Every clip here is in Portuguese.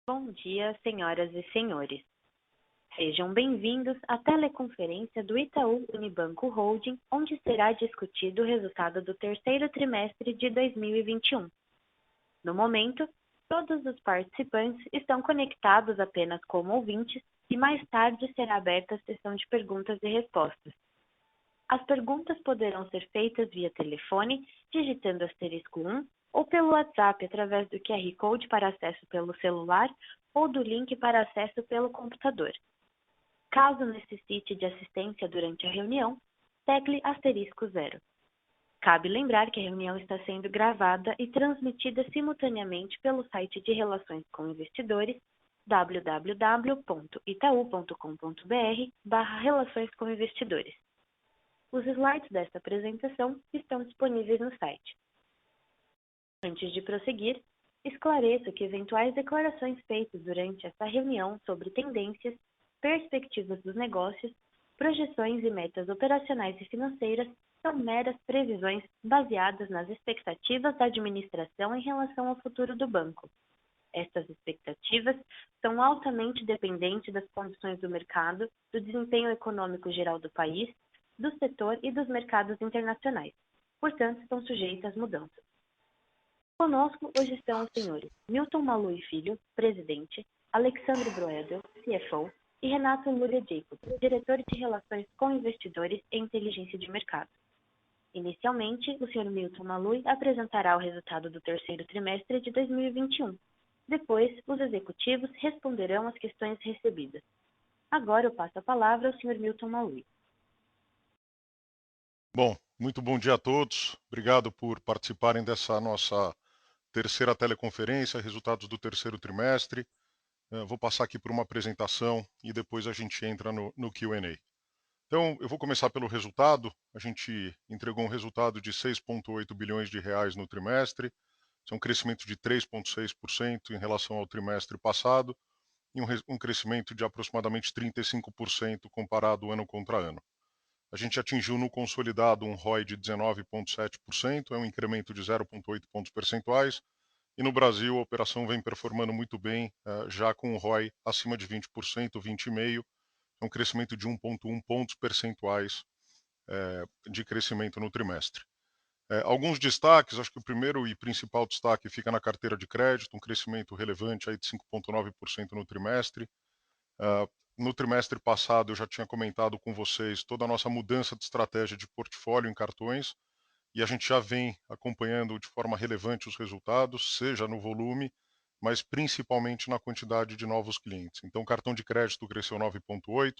Bom dia, senhoras e senhores. Sejam bem-vindos à teleconferência do Itaú Unibanco Holding, onde será discutido o resultado do terceiro trimestre de 2021. No momento, todos os participantes estão conectados apenas como ouvintes e mais tarde será aberta a sessão de perguntas e respostas. As perguntas poderão ser feitas via telefone, digitando *1, ou pelo WhatsApp através do QR Code para acesso pelo celular ou do link para acesso pelo computador. Caso necessite de assistência durante a reunião, tecle *0. Cabe lembrar que a reunião está sendo gravada e transmitida simultaneamente pelo site de Relações com Investidores, www.itau.com.br/relações com investidores. Os slides desta apresentação estão disponíveis no site. Antes de prosseguir, esclareço que eventuais declarações feitas durante esta reunião sobre tendências, perspectivas dos negócios, projeções e metas operacionais e financeiras são meras previsões baseadas nas expectativas da administração em relação ao futuro do banco. Estas expectativas são altamente dependentes das condições do mercado, do desempenho econômico geral do país, do setor e dos mercados internacionais. Portanto, estão sujeitas às mudanças. Conosco hoje estão os senhores Milton Malui Filho, presidente, Alexandre Broedel, CFO, e Renato Lulia Jacob, diretor de Relações com Investidores e Inteligência de Mercado. Inicialmente, o senhor Milton Malui apresentará o resultado do terceiro trimestre de 2021. Depois, os executivos responderão às questões recebidas. Agora eu passo a palavra ao senhor Milton Malui. Bom, muito bom dia a todos. Obrigado por participarem dessa nossa terceira teleconferência, resultados do terceiro trimestre. Vou passar aqui por uma apresentação e depois a gente entra no Q&A. Então, eu vou começar pelo resultado. A gente entregou um resultado de 6,8 bilhões de reais no trimestre. Isso é um crescimento de 3,6% em relação ao trimestre passado e um crescimento de aproximadamente 35% comparado ano contra ano. A gente atingiu no consolidado um ROI de 19,7%, é um incremento de 0,8 pontos percentuais, e no Brasil a operação vem performando muito bem, já com um ROI acima de 20%, 20,5%, é um crescimento de 1,1 pontos percentuais de crescimento no trimestre. Alguns destaques, acho que o primeiro e principal destaque fica na carteira de crédito, um crescimento relevante aí de 5,9% no trimestre. No trimestre passado, eu já tinha comentado com vocês toda a nossa mudança de estratégia de portfólio em cartões, e a gente já vem acompanhando de forma relevante os resultados, seja no volume, mas principalmente na quantidade de novos clientes. Então, o cartão de crédito cresceu 9,8%,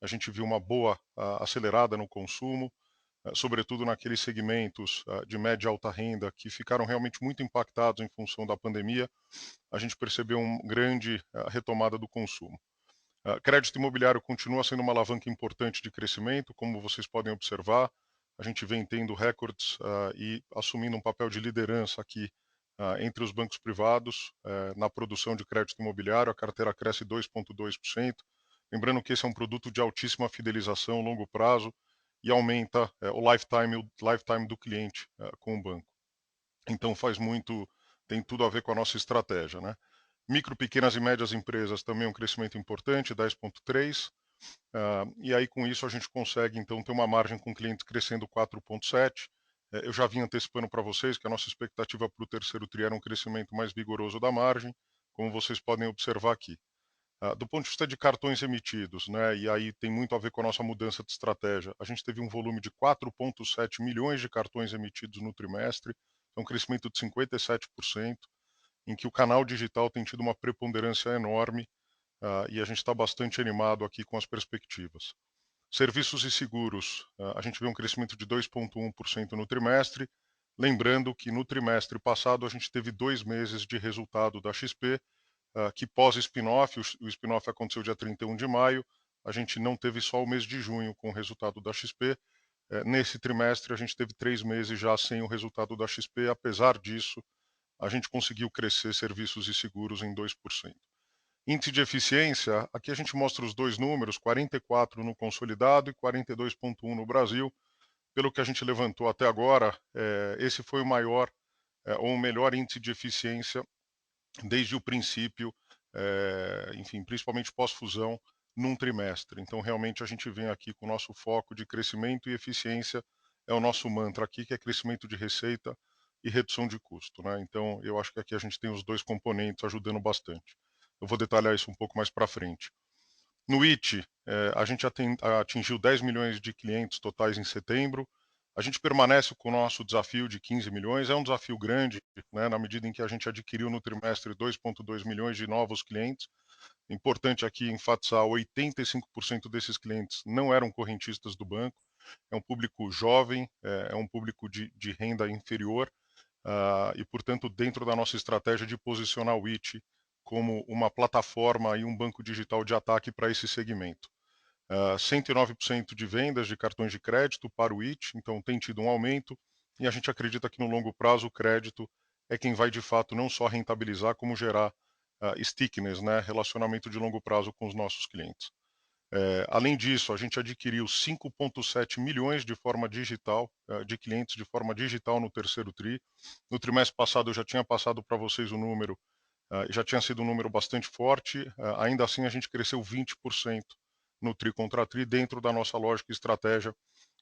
a gente viu uma boa acelerada no consumo, sobretudo naqueles segmentos de média e alta renda que ficaram realmente muito impactados em função da pandemia. A gente percebeu uma grande retomada do consumo. Crédito imobiliário continua sendo uma alavanca importante de crescimento, como vocês podem observar. A gente vem tendo recordes e assumindo um papel de liderança aqui entre os bancos privados na produção de crédito imobiliário. A carteira cresce 2,2%. Lembrando que esse é um produto de altíssima fidelização, longo prazo, e aumenta o lifetime do cliente com o banco. Então tem tudo a ver com a nossa estratégia, né? Micro, pequenas e médias empresas também um crescimento importante, 10,3%. E aí com isso a gente consegue então ter uma margem com clientes crescendo 4,7%. Eu já vim antecipando para vocês que a nossa expectativa para o terceiro tri era um crescimento mais vigoroso da margem, como vocês podem observar aqui. Do ponto de vista de cartões emitidos, né, e aí tem muito a ver com a nossa mudança de estratégia, a gente teve um volume de 4,7 milhões de cartões emitidos no trimestre, é um crescimento de 57%, em que o canal digital tem tido uma preponderância enorme e a gente está bastante animado aqui com as perspectivas. Serviços e seguros, a gente vê um crescimento de 2,1% no trimestre, lembrando que no trimestre passado a gente teve 2 meses de resultado da XP, que pós-spin-off, o spin-off aconteceu dia 31 de maio, a gente não teve só o mês de junho com o resultado da XP. Nesse trimestre a gente teve 3 meses já sem o resultado da XP, apesar disso a gente conseguiu crescer serviços e seguros em 2%. Índice de eficiência, aqui a gente mostra os dois números, 44 no consolidado e 42,1 no Brasil. Pelo que a gente levantou até agora, esse foi o maior ou o melhor índice de eficiência desde o princípio enfim, principalmente pós-fusão, num trimestre. Então, realmente, a gente vem aqui com o nosso foco de crescimento e eficiência, é o nosso mantra aqui, que é crescimento de receita e redução de custo, né? Então, eu acho que aqui a gente tem os dois componentes ajudando bastante. Eu vou detalhar isso um pouco mais para frente. No IT, a gente atingiu 10 milhões de clientes totais em setembro. A gente permanece com o nosso desafio de 15 milhões. É um desafio grande, né, na medida em que a gente adquiriu no trimestre 2,2 milhões de novos clientes. Importante aqui enfatizar: 85% desses clientes não eram correntistas do banco. É um público jovem, é um público de renda inferior, e, portanto, dentro da nossa estratégia de posicionar o IT como uma plataforma e um banco digital de ataque para esse segmento. 109% de vendas de cartões de crédito para o IT, então tem tido um aumento, e a gente acredita que no longo prazo o crédito é quem vai de fato não só rentabilizar, como gerar stickiness, né, relacionamento de longo prazo com os nossos clientes. Além disso, a gente adquiriu 5,7 milhões de forma digital, de clientes de forma digital no terceiro TRI. No trimestre passado eu já tinha passado para vocês o número, já tinha sido um número bastante forte, ainda assim a gente cresceu 20% no TRI contra TRI, dentro da nossa lógica e estratégia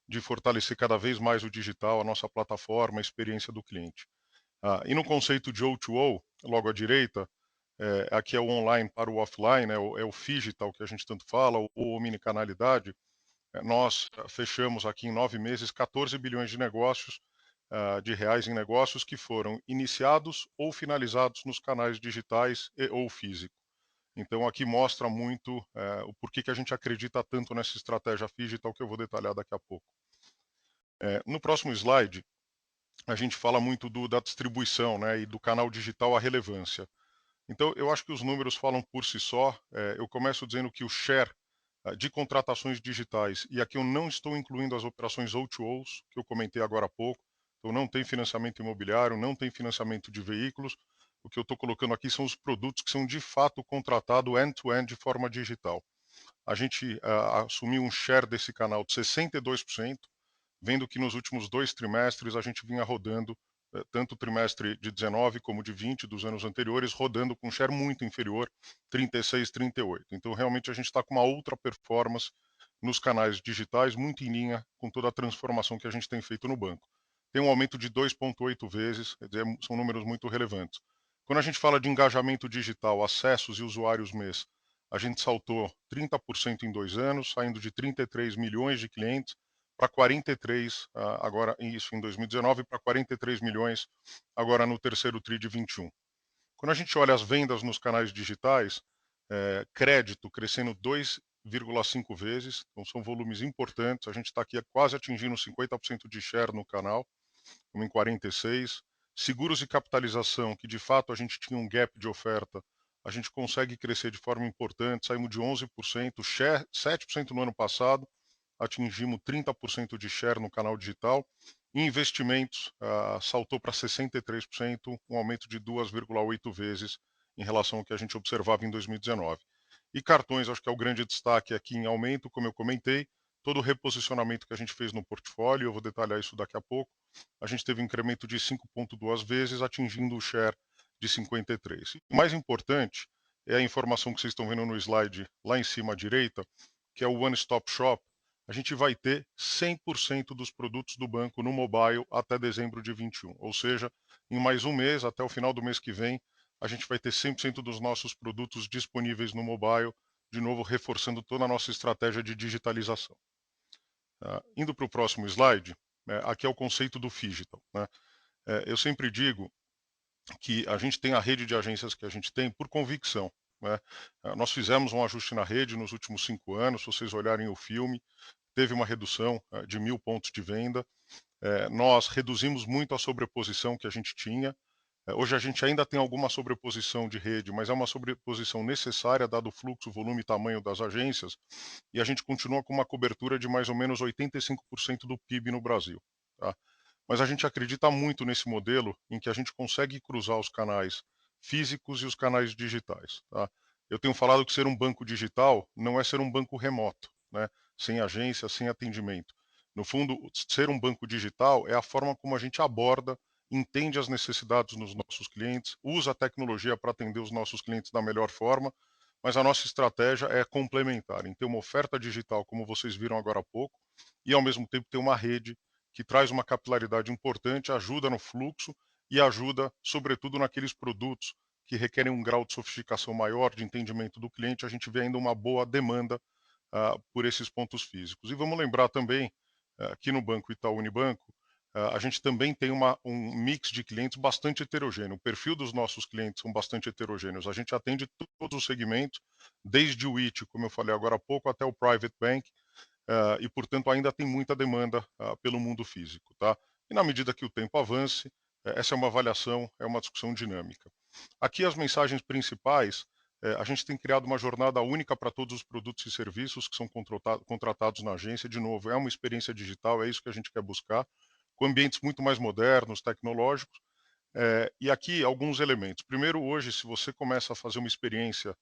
de fortalecer cada vez mais o digital, a nossa plataforma, a experiência do cliente. E no conceito de O2O, logo à direita, aqui é o online para o offline, é o phygital que a gente tanto fala, ou omnicanalidade. Nós fechamos aqui em 9 meses 14 bilhões de negócios, de reais em negócios que foram iniciados ou finalizados nos canais digitais e ou físico. Então aqui mostra muito o porquê que a gente acredita tanto nessa estratégia phygital, que eu vou detalhar daqui a pouco. No próximo slide, a gente fala muito da distribuição, né, e do canal digital, a relevância. Então, eu acho que os números falam por si só. Eu começo dizendo que o share de contratações digitais, e aqui eu não estou incluindo as operações O2Os, que eu comentei agora há pouco, então não tem financiamento imobiliário, não tem financiamento de veículos. O que eu estou colocando aqui são os produtos que são de fato contratados end-to-end de forma digital. A gente assumiu um share desse canal de 62%, vendo que nos últimos 2 trimestres a gente vinha rodando, tanto o trimestre de 19 como de 20 dos anos anteriores, rodando com share muito inferior, 36, 38. Então, realmente, a gente está com uma outra performance nos canais digitais, muito em linha com toda a transformação que a gente tem feito no banco. Tem um aumento de 2,8 vezes, quer dizer, são números muito relevantes. Quando a gente fala de engajamento digital, acessos e usuários mês, a gente saltou 30% em 2 anos, saindo de 33 milhões de clientes para 43, agora isso em 2019, para 43 milhões agora no terceiro TRI de 21. Quando a gente olha as vendas nos canais digitais, crédito crescendo 2,5 vezes, então são volumes importantes, a gente está aqui quase atingindo 50% de share no canal, como em 46. Seguros e capitalização, que de fato a gente tinha um gap de oferta, a gente consegue crescer de forma importante, saímos de 11%, share 7% no ano passado, atingimos 30% de share no canal digital. E investimentos saltou para 63%, um aumento de 2,8 vezes em relação ao que a gente observava em 2019. E cartões, acho que é o grande destaque aqui em aumento, como eu comentei, todo o reposicionamento que a gente fez no portfólio, eu vou detalhar isso daqui a pouco, a gente teve um incremento de 5,2 vezes, atingindo o share de 53. O mais importante é a informação que vocês estão vendo no slide lá em cima à direita, que é o One Stop Shop. A gente vai ter 100% dos produtos do banco no mobile até dezembro de 21. Ou seja, em mais um mês, até o final do mês que vem, a gente vai ter 100% dos nossos produtos disponíveis no mobile, de novo reforçando toda a nossa estratégia de digitalização. Indo para o próximo slide, aqui é o conceito do phygital, né? Eu sempre digo que a gente tem a rede de agências que a gente tem por convicção, né? Nós fizemos um ajuste na rede nos últimos 5 anos, se vocês olharem o filme, teve uma redução de 1.000 pontos de venda. Nós reduzimos muito a sobreposição que a gente tinha. Hoje a gente ainda tem alguma sobreposição de rede, mas é uma sobreposição necessária, dado o fluxo, volume e tamanho das agências, e a gente continua com uma cobertura de mais ou menos 85% do PIB no Brasil. Tá? Mas a gente acredita muito nesse modelo em que a gente consegue cruzar os canais físicos e os canais digitais. Tá? Eu tenho falado que ser um banco digital não é ser um banco remoto, né? Sem agência, sem atendimento. No fundo, ser um banco digital é a forma como a gente aborda entende as necessidades dos nossos clientes, usa a tecnologia para atender os nossos clientes da melhor forma, mas a nossa estratégia é complementar, em ter uma oferta digital, como vocês viram agora há pouco, e ao mesmo tempo ter uma rede que traz uma capilaridade importante, ajuda no fluxo e ajuda, sobretudo, naqueles produtos que requerem um grau de sofisticação maior, de entendimento do cliente, a gente vê ainda uma boa demanda por esses pontos físicos. E vamos lembrar também, aqui no Banco Itaú Unibanco, a gente também tem um mix de clientes bastante heterogêneo. O perfil dos nossos clientes são bastante heterogêneos. A gente atende todos os segmentos, desde o IT, como eu falei agora há pouco, até o Private Bank, e, portanto, ainda tem muita demanda pelo mundo físico. Tá? E na medida que o tempo avance, essa é uma avaliação, é uma discussão dinâmica. Aqui as mensagens principais, a gente tem criado uma jornada única para todos os produtos e serviços que são contratados na agência. De novo, é uma experiência digital, é isso que a gente quer buscar, com ambientes muito mais modernos, tecnológicos. E aqui alguns elementos. Primeiro, hoje, se você começa a fazer uma experiência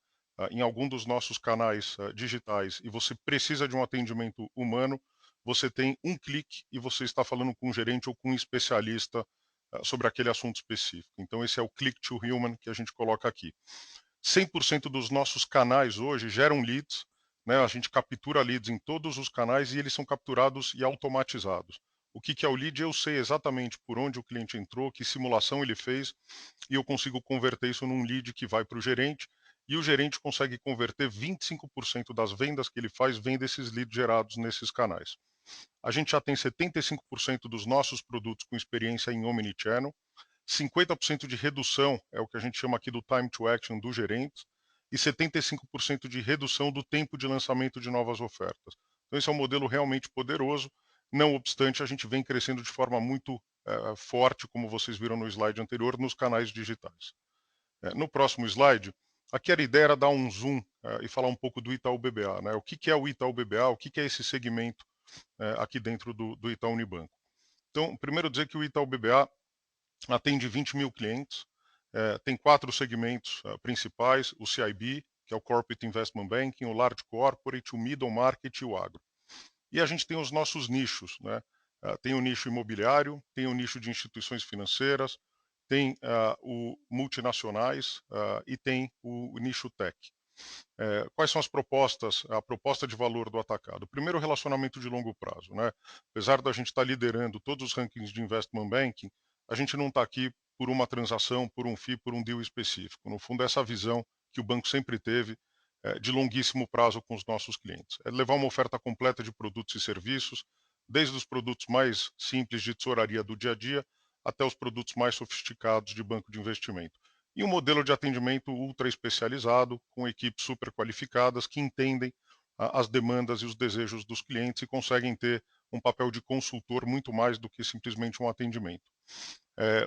em algum dos nossos canais digitais e você precisa de um atendimento humano, você tem um clique e você está falando com um gerente ou com um especialista sobre aquele assunto específico. Então, esse é o click to human que a gente coloca aqui. 100% dos nossos canais hoje geram leads, né? A gente captura leads em todos os canais e eles são capturados e automatizados. O que é o lead? Eu sei exatamente por onde o cliente entrou, que simulação ele fez, e eu consigo converter isso num lead que vai para o gerente, e o gerente consegue converter 25% das vendas que ele faz, vem desses leads gerados nesses canais. A gente já tem 75% dos nossos produtos com experiência em Omnichannel, 50% de redução é o que a gente chama aqui do time to action do gerente, e 75% de redução do tempo de lançamento de novas ofertas. Então, esse é um modelo realmente poderoso. Não obstante, a gente vem crescendo de forma muito forte, como vocês viram no slide anterior, nos canais digitais. No próximo slide, aqui a ideia era dar um zoom e falar um pouco do Itaú BBA. Né? O que é o Itaú BBA? O que é esse segmento aqui dentro do Itaú Unibanco? Então, primeiro dizer que o Itaú BBA atende 20 mil clientes, tem 4 segmentos principais, o CIB, que é o Corporate Investment Banking, o Large Corporate, o Middle Market e o Agro. E a gente tem os nossos nichos, né? Tem o nicho imobiliário, tem o nicho de instituições financeiras, tem o multinacionais e tem o nicho tech. Quais são as propostas, a proposta de valor do atacado? Primeiro, o relacionamento de longo prazo. Né? Apesar da gente estar liderando todos os rankings de investment banking, a gente não está aqui por uma transação, por um FII, por um deal específico. No fundo, essa visão que o banco sempre teve de longuíssimo prazo com os nossos clientes. É levar uma oferta completa de produtos e serviços, desde os produtos mais simples de tesouraria do dia a dia, até os produtos mais sofisticados de banco de investimento. E um modelo de atendimento ultra especializado, com equipes super qualificadas que entendem as demandas e os desejos dos clientes e conseguem ter um papel de consultor muito mais do que simplesmente um atendimento.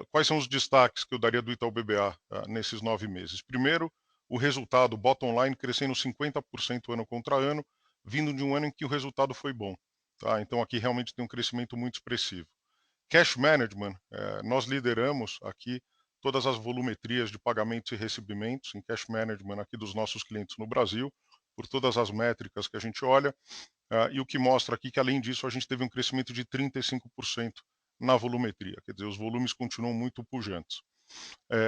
Quais são os destaques que eu daria do Itaú BBA nesses 9 meses? Primeiro, o resultado bottom line crescendo 50% ano contra ano, vindo de um ano em que o resultado foi bom. Tá? Então aqui realmente tem um crescimento muito expressivo. Cash Management, nós lideramos aqui todas as volumetrias de pagamentos e recebimentos em Cash Management aqui dos nossos clientes no Brasil, por todas as métricas que a gente olha, e o que mostra aqui que, além disso, a gente teve um crescimento de 35% na volumetria, quer dizer, os volumes continuam muito pujantes.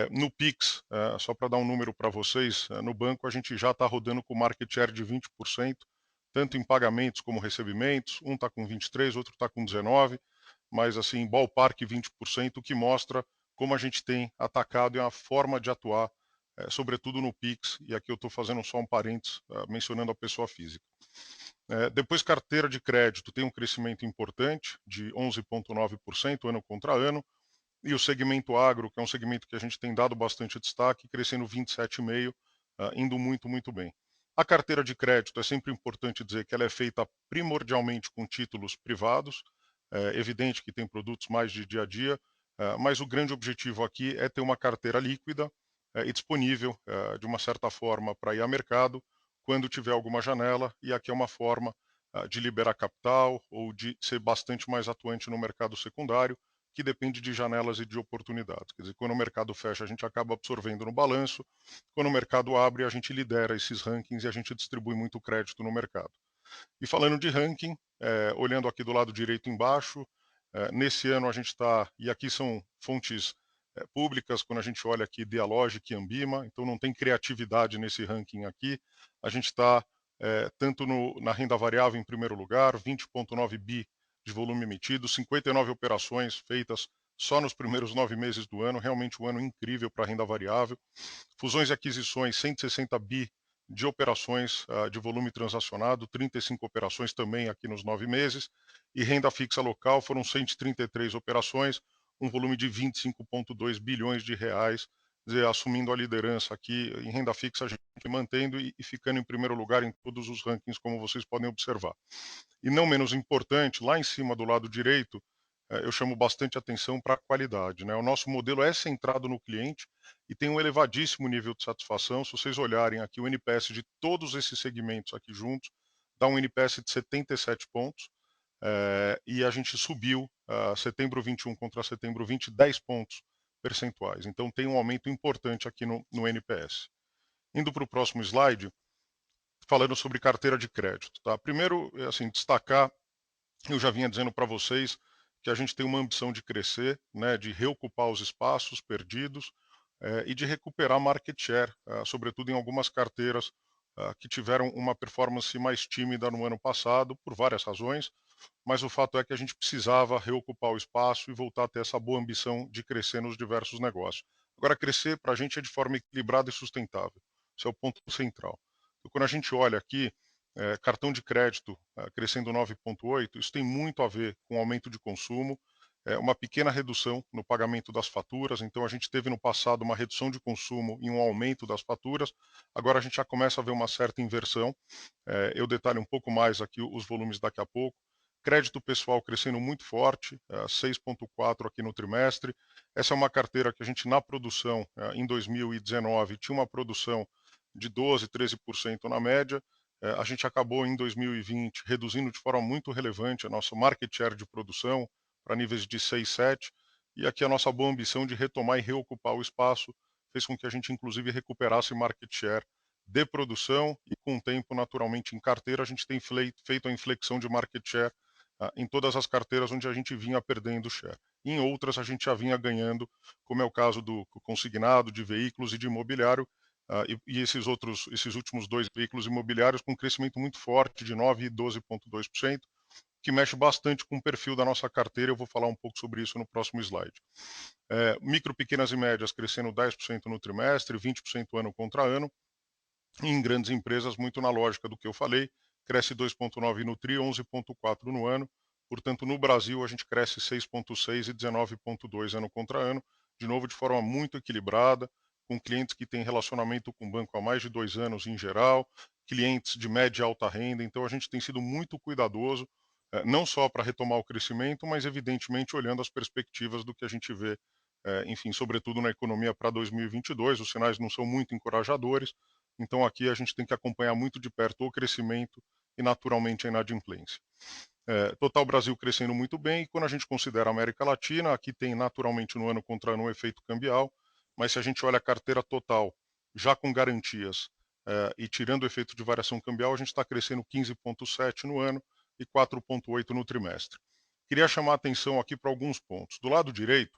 No Pix, só para dar um número para vocês, no banco a gente já está rodando com market share de 20%, tanto em pagamentos como recebimentos, um está com 23%, outro está com 19%, mas assim, ballpark 20%, o que mostra como a gente tem atacado e a forma de atuar, sobretudo no Pix, e aqui eu estou fazendo só um parênteses, mencionando a pessoa física. Depois, carteira de crédito tem um crescimento importante, de 11,9% ano contra ano, e o segmento agro, que é um segmento que a gente tem dado bastante destaque, crescendo 27,5%, indo muito, muito bem. A carteira de crédito é sempre importante dizer que ela é feita primordialmente com títulos privados, é evidente que tem produtos mais de dia a dia, mas o grande objetivo aqui é ter uma carteira líquida e disponível, de uma certa forma, para ir a mercado quando tiver alguma janela, e aqui é uma forma de liberar capital ou de ser bastante mais atuante no mercado secundário, que depende de janelas e de oportunidades. Quer dizer, quando o mercado fecha, a gente acaba absorvendo no balanço, quando o mercado abre, a gente lidera esses rankings e a gente distribui muito crédito no mercado. E falando de ranking, olhando aqui do lado direito embaixo, Nesse ano a gente está, e aqui são fontes públicas, quando a gente olha aqui Dialogic e Ambima, então não tem criatividade nesse ranking aqui. A gente está tanto na renda variável em primeiro lugar, 20,9 bi de volume emitido, 59 operações feitas só nos primeiros 9 meses do ano, realmente um ano incrível para a renda variável. Fusões e aquisições, 160 bi de operações de volume transacionado, 35 operações também aqui nos 9 meses, e renda fixa local foram 133 operações, um volume de 25,2 bilhões de reais, dizer, assumindo a liderança aqui em renda fixa, a gente mantendo e ficando em primeiro lugar em todos os rankings, como vocês podem observar. E não menos importante, lá em cima do lado direito, eu chamo bastante atenção para a qualidade, né? O nosso modelo é centrado no cliente e tem um elevadíssimo nível de satisfação. Se vocês olharem aqui o NPS de todos esses segmentos aqui juntos, dá um NPS de 77 pontos, e a gente subiu setembro 21 contra setembro 20, 10 pontos percentuais. Então tem um aumento importante aqui no NPS. Indo para o próximo slide, falando sobre carteira de crédito. Tá? Primeiro, assim, destacar, eu já vinha dizendo para vocês que a gente tem uma ambição de crescer, né, de reocupar os espaços perdidos e de recuperar market share, sobretudo em algumas carteiras que tiveram uma performance mais tímida no ano passado, por várias razões, mas o fato é que a gente precisava reocupar o espaço e voltar a ter essa boa ambição de crescer nos diversos negócios. Agora, crescer para a gente é de forma equilibrada e sustentável. Esse é o ponto central. Então, quando a gente olha aqui, cartão de crédito crescendo 9,8, isso tem muito a ver com aumento de consumo, uma pequena redução no pagamento das faturas. Então, a gente teve no passado uma redução de consumo e um aumento das faturas. Agora, a gente já começa a ver uma certa inversão. Eu detalho um pouco mais aqui os volumes daqui a pouco. Crédito pessoal crescendo muito forte, 6,4 aqui no trimestre. Essa é uma carteira que a gente, na produção, em 2019, tinha uma produção de 12, 13% na média. A gente acabou em 2020 reduzindo de forma muito relevante a nossa market share de produção para níveis de 6, 7. E aqui a nossa boa ambição de retomar e reocupar o espaço fez com que a gente, inclusive, recuperasse market share de produção e, com o tempo, naturalmente, em carteira, a gente tem feito a inflexão de market share em todas as carteiras onde a gente vinha perdendo share. Em outras, a gente já vinha ganhando, como é o caso do consignado, de veículos e de imobiliário, e esses últimos dois veículos imobiliários com um crescimento muito forte de 9% e 12,2%, que mexe bastante com o perfil da nossa carteira. Eu vou falar um pouco sobre isso no próximo slide. Micro, pequenas e médias crescendo 10% no trimestre, 20% ano contra ano. E em grandes empresas, muito na lógica do que eu falei, cresce 2,9 no TRI, 11,4 no ano. Portanto, no Brasil, a gente cresce 6,6 e 19,2 ano contra ano, de novo de forma muito equilibrada, com clientes que têm relacionamento com o banco há mais de 2 anos em geral, clientes de média e alta renda. Então, a gente tem sido muito cuidadoso, não só para retomar o crescimento, mas, evidentemente, olhando as perspectivas do que a gente vê, enfim, sobretudo na economia para 2022. Os sinais não são muito encorajadores. Então, aqui a gente tem que acompanhar muito de perto o crescimento e, naturalmente, a inadimplência. Total Brasil crescendo muito bem, e quando a gente considera a América Latina, aqui tem naturalmente no ano contra ano um efeito cambial, mas se a gente olha a carteira total, já com garantias e tirando o efeito de variação cambial, a gente está crescendo 15,7 no ano e 4,8 no trimestre. Queria chamar a atenção aqui para alguns pontos. Do lado direito,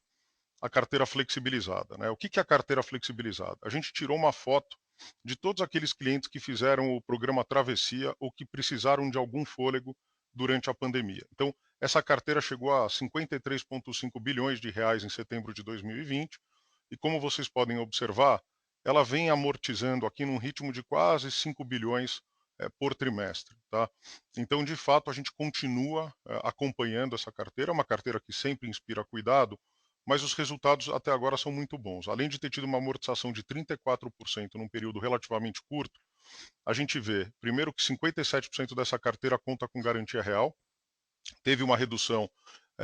a carteira flexibilizada, né? O que é a carteira flexibilizada? A gente tirou uma foto de todos aqueles clientes que fizeram o programa Travessia ou que precisaram de algum fôlego durante a pandemia. Então, essa carteira chegou a 53,5 bilhões de reais em setembro de 2020 e, como vocês podem observar, ela vem amortizando aqui num ritmo de quase 5 bilhões por trimestre. Tá? Então, de fato, a gente continua acompanhando essa carteira, uma carteira que sempre inspira cuidado, mas os resultados até agora são muito bons. Além de ter tido uma amortização de 34% num período relativamente curto, a gente vê, primeiro, que 57% dessa carteira conta com garantia real, teve uma redução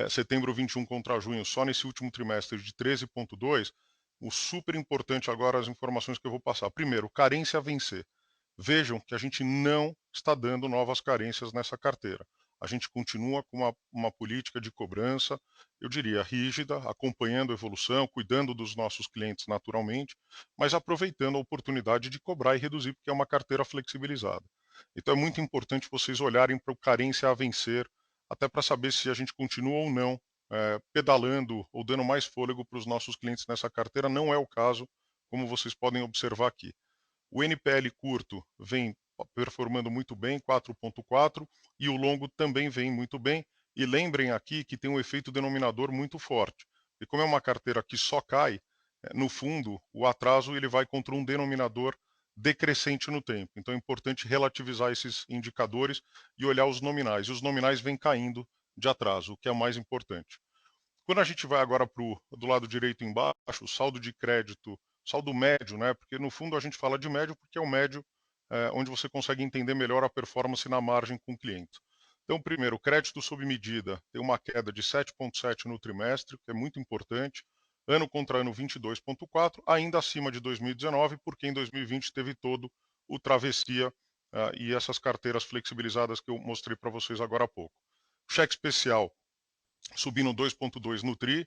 setembro 21 contra junho, só nesse último trimestre, de 13,2%. O super importante agora, as informações que eu vou passar. Primeiro, carência a vencer. Vejam que a gente não está dando novas carências nessa carteira. A gente continua com uma política de cobrança, eu diria, rígida, acompanhando a evolução, cuidando dos nossos clientes naturalmente, mas aproveitando a oportunidade de cobrar e reduzir, porque é uma carteira flexibilizada. Então é muito importante vocês olharem para o carência a vencer, até para saber se a gente continua ou não pedalando ou dando mais fôlego para os nossos clientes nessa carteira. Não é o caso, como vocês podem observar aqui. O NPL curto vem performando muito bem, 4,4, e o longo também vem muito bem. E lembrem aqui que tem um efeito denominador muito forte. E como é uma carteira que só cai, no fundo, o atraso ele vai contra um denominador decrescente no tempo. Então é importante relativizar esses indicadores e olhar os nominais. E os nominais vêm caindo de atraso, o que é o mais importante. Quando a gente vai agora do lado direito embaixo, o saldo de crédito, saldo médio, né? Porque no fundo a gente fala de médio porque é o médio onde você consegue entender melhor a performance na margem com o cliente. Então, primeiro, o crédito sob medida tem uma queda de 7,7 no trimestre, que é muito importante. Ano contra ano, 22,4, ainda acima de 2019, porque em 2020 teve todo o travessia e essas carteiras flexibilizadas que eu mostrei para vocês agora há pouco. Cheque especial subindo 2,2 no TRI,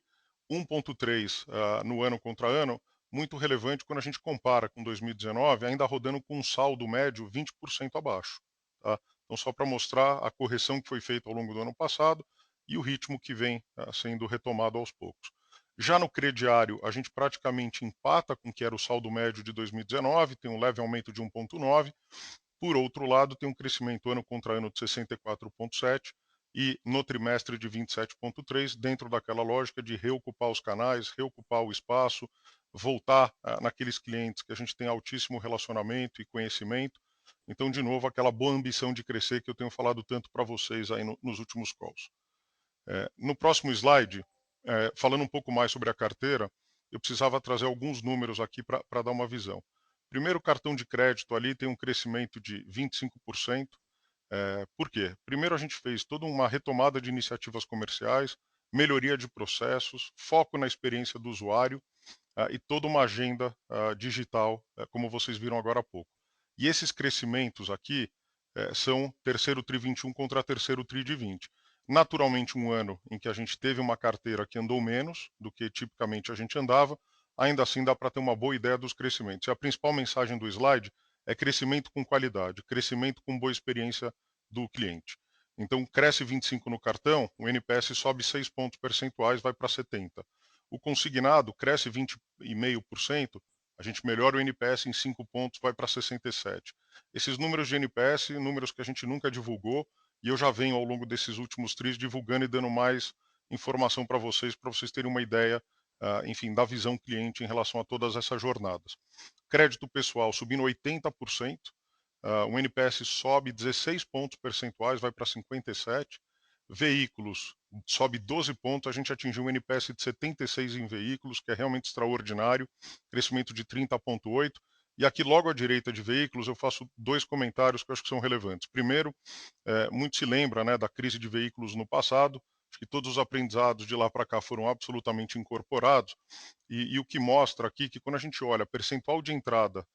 1,3 no ano contra ano, muito relevante quando a gente compara com 2019, ainda rodando com um saldo médio 20% abaixo. Tá? Então, só para mostrar a correção que foi feita ao longo do ano passado e o ritmo que vem sendo retomado aos poucos. Já no crediário, a gente praticamente empata com o que era o saldo médio de 2019, tem um leve aumento de 1,9. Por outro lado, tem um crescimento ano contra ano de 64,7 e no trimestre de 27,3, dentro daquela lógica de reocupar os canais, reocupar o espaço, voltar naqueles clientes que a gente tem altíssimo relacionamento e conhecimento. Então, de novo, aquela boa ambição de crescer que eu tenho falado tanto para vocês aí nos últimos calls. No próximo slide, falando um pouco mais sobre a carteira, eu precisava trazer alguns números aqui para dar uma visão. Primeiro, o cartão de crédito ali tem um crescimento de 25%. Por quê? Primeiro, a gente fez toda uma retomada de iniciativas comerciais, melhoria de processos, foco na experiência do usuário e toda uma agenda digital, como vocês viram agora há pouco. E esses crescimentos aqui são terceiro TRI 21 contra terceiro TRI de 20. Naturalmente, um ano em que a gente teve uma carteira que andou menos do que tipicamente a gente andava, ainda assim dá para ter uma boa ideia dos crescimentos. E a principal mensagem do slide é crescimento com qualidade, crescimento com boa experiência do cliente. Então, cresce 25 no cartão, o NPS sobe 6 pontos percentuais, vai para 70. O consignado cresce 20,5%, a gente melhora o NPS em 5 pontos, vai para 67. Esses números de NPS, números que a gente nunca divulgou, e eu já venho ao longo desses últimos tris divulgando e dando mais informação para vocês terem uma ideia, enfim, da visão cliente em relação a todas essas jornadas. Crédito pessoal subindo 80%, o NPS sobe 16 pontos percentuais, vai para 57. Veículos sobe 12 pontos, a gente atingiu um NPS de 76 em veículos, que é realmente extraordinário, crescimento de 30,8. E aqui logo à direita de veículos eu faço dois comentários que eu acho que são relevantes. Primeiro, muito se lembra da crise de veículos no passado, acho que todos os aprendizados de lá para cá foram absolutamente incorporados, e o que mostra aqui que quando a gente olha percentual de entrada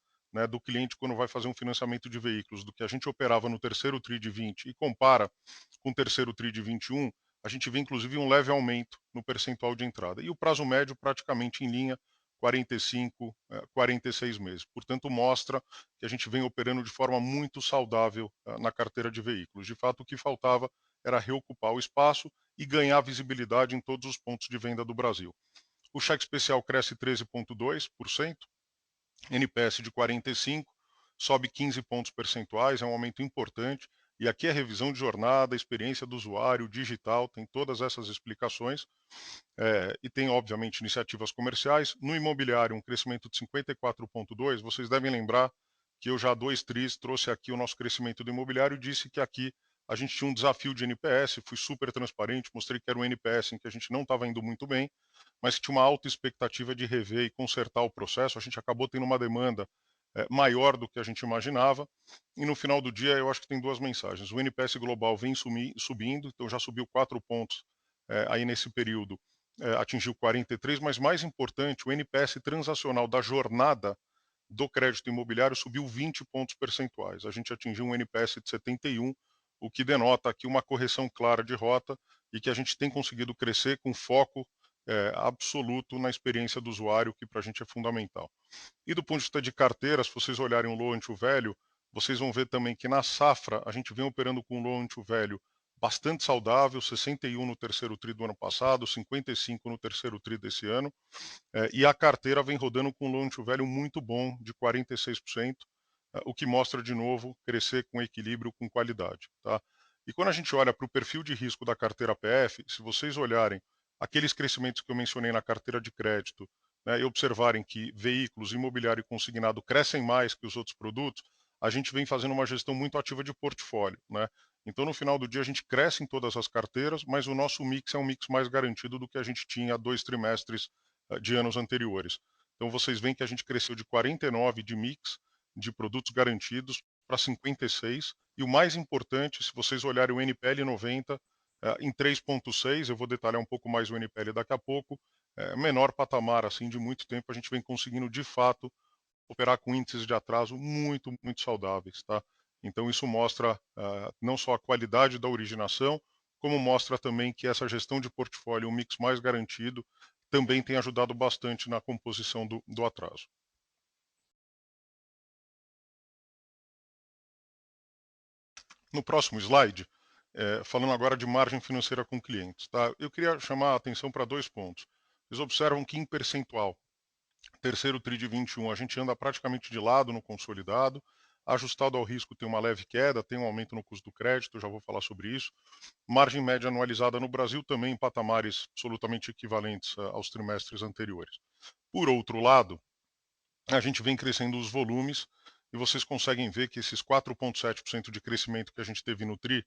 do cliente quando vai fazer um financiamento de veículos, do que a gente operava no terceiro TRI de 20 e compara com o terceiro TRI de 21, a gente vê inclusive um leve aumento no percentual de entrada. E o prazo médio praticamente em linha, 45, 46 meses. Portanto, mostra que a gente vem operando de forma muito saudável na carteira de veículos. De fato, o que faltava era reocupar o espaço e ganhar visibilidade em todos os pontos de venda do Brasil. O cheque especial cresce 13,2%, NPS de 45, sobe 15 pontos percentuais, é um aumento importante. E aqui é revisão de jornada, experiência do usuário, digital, tem todas essas explicações. E tem, obviamente, iniciativas comerciais. No imobiliário, um crescimento de 54,2. Vocês devem lembrar que eu já há 2 tris trouxe aqui o nosso crescimento do imobiliário e disse que aqui a gente tinha um desafio de NPS, fui super transparente, mostrei que era um NPS em que a gente não estava indo muito bem, mas que tinha uma alta expectativa de rever e consertar o processo. A gente acabou tendo uma demanda maior do que a gente imaginava, e no final do dia eu acho que tem duas mensagens. O NPS global vem subindo, então já subiu 4 pontos aí nesse período, atingiu 43, mas mais importante, o NPS transacional da jornada do crédito imobiliário subiu 20 pontos percentuais. A gente atingiu um NPS de 71, o que denota aqui uma correção clara de rota e que a gente tem conseguido crescer com foco absoluto na experiência do usuário, que para a gente é fundamental. E do ponto de vista de carteira, se vocês olharem o loan to value, vocês vão ver também que na safra a gente vem operando com um loan to value bastante saudável, 61 no terceiro tri do ano passado, 55 no terceiro tri desse ano, e a carteira vem rodando com um loan to value muito bom, de 46%, o que mostra, de novo, crescer com equilíbrio, com qualidade. Tá? E quando a gente olha para o perfil de risco da carteira PF, se vocês olharem aqueles crescimentos que eu mencionei na carteira de crédito, né, e observarem que veículos, imobiliário e consignado crescem mais que os outros produtos, a gente vem fazendo uma gestão muito ativa de portfólio. Né? Então, no final do dia, a gente cresce em todas as carteiras, mas o nosso mix é um mix mais garantido do que a gente tinha há 2 trimestres de anos anteriores. Então, vocês veem que a gente cresceu de 49 de mix de produtos garantidos para 56. E o mais importante, se vocês olharem o NPL 90 em 3,6, eu vou detalhar um pouco mais o NPL daqui a pouco, menor patamar assim de muito tempo, a gente vem conseguindo de fato operar com índices de atraso muito, muito saudáveis, tá? Então isso mostra não só a qualidade da originação, como mostra também que essa gestão de portfólio, um mix mais garantido, também tem ajudado bastante na composição do atraso. No próximo slide, falando agora de margem financeira com clientes, tá? Eu queria chamar a atenção para 2 pontos. Vocês observam que em percentual, terceiro TRI de 21, a gente anda praticamente de lado no consolidado, ajustado ao risco tem uma leve queda, tem um aumento no custo do crédito, já vou falar sobre isso. Margem média anualizada no Brasil também em patamares absolutamente equivalentes aos trimestres anteriores. Por outro lado, a gente vem crescendo os volumes e vocês conseguem ver que esses 4,7% de crescimento que a gente teve no TRI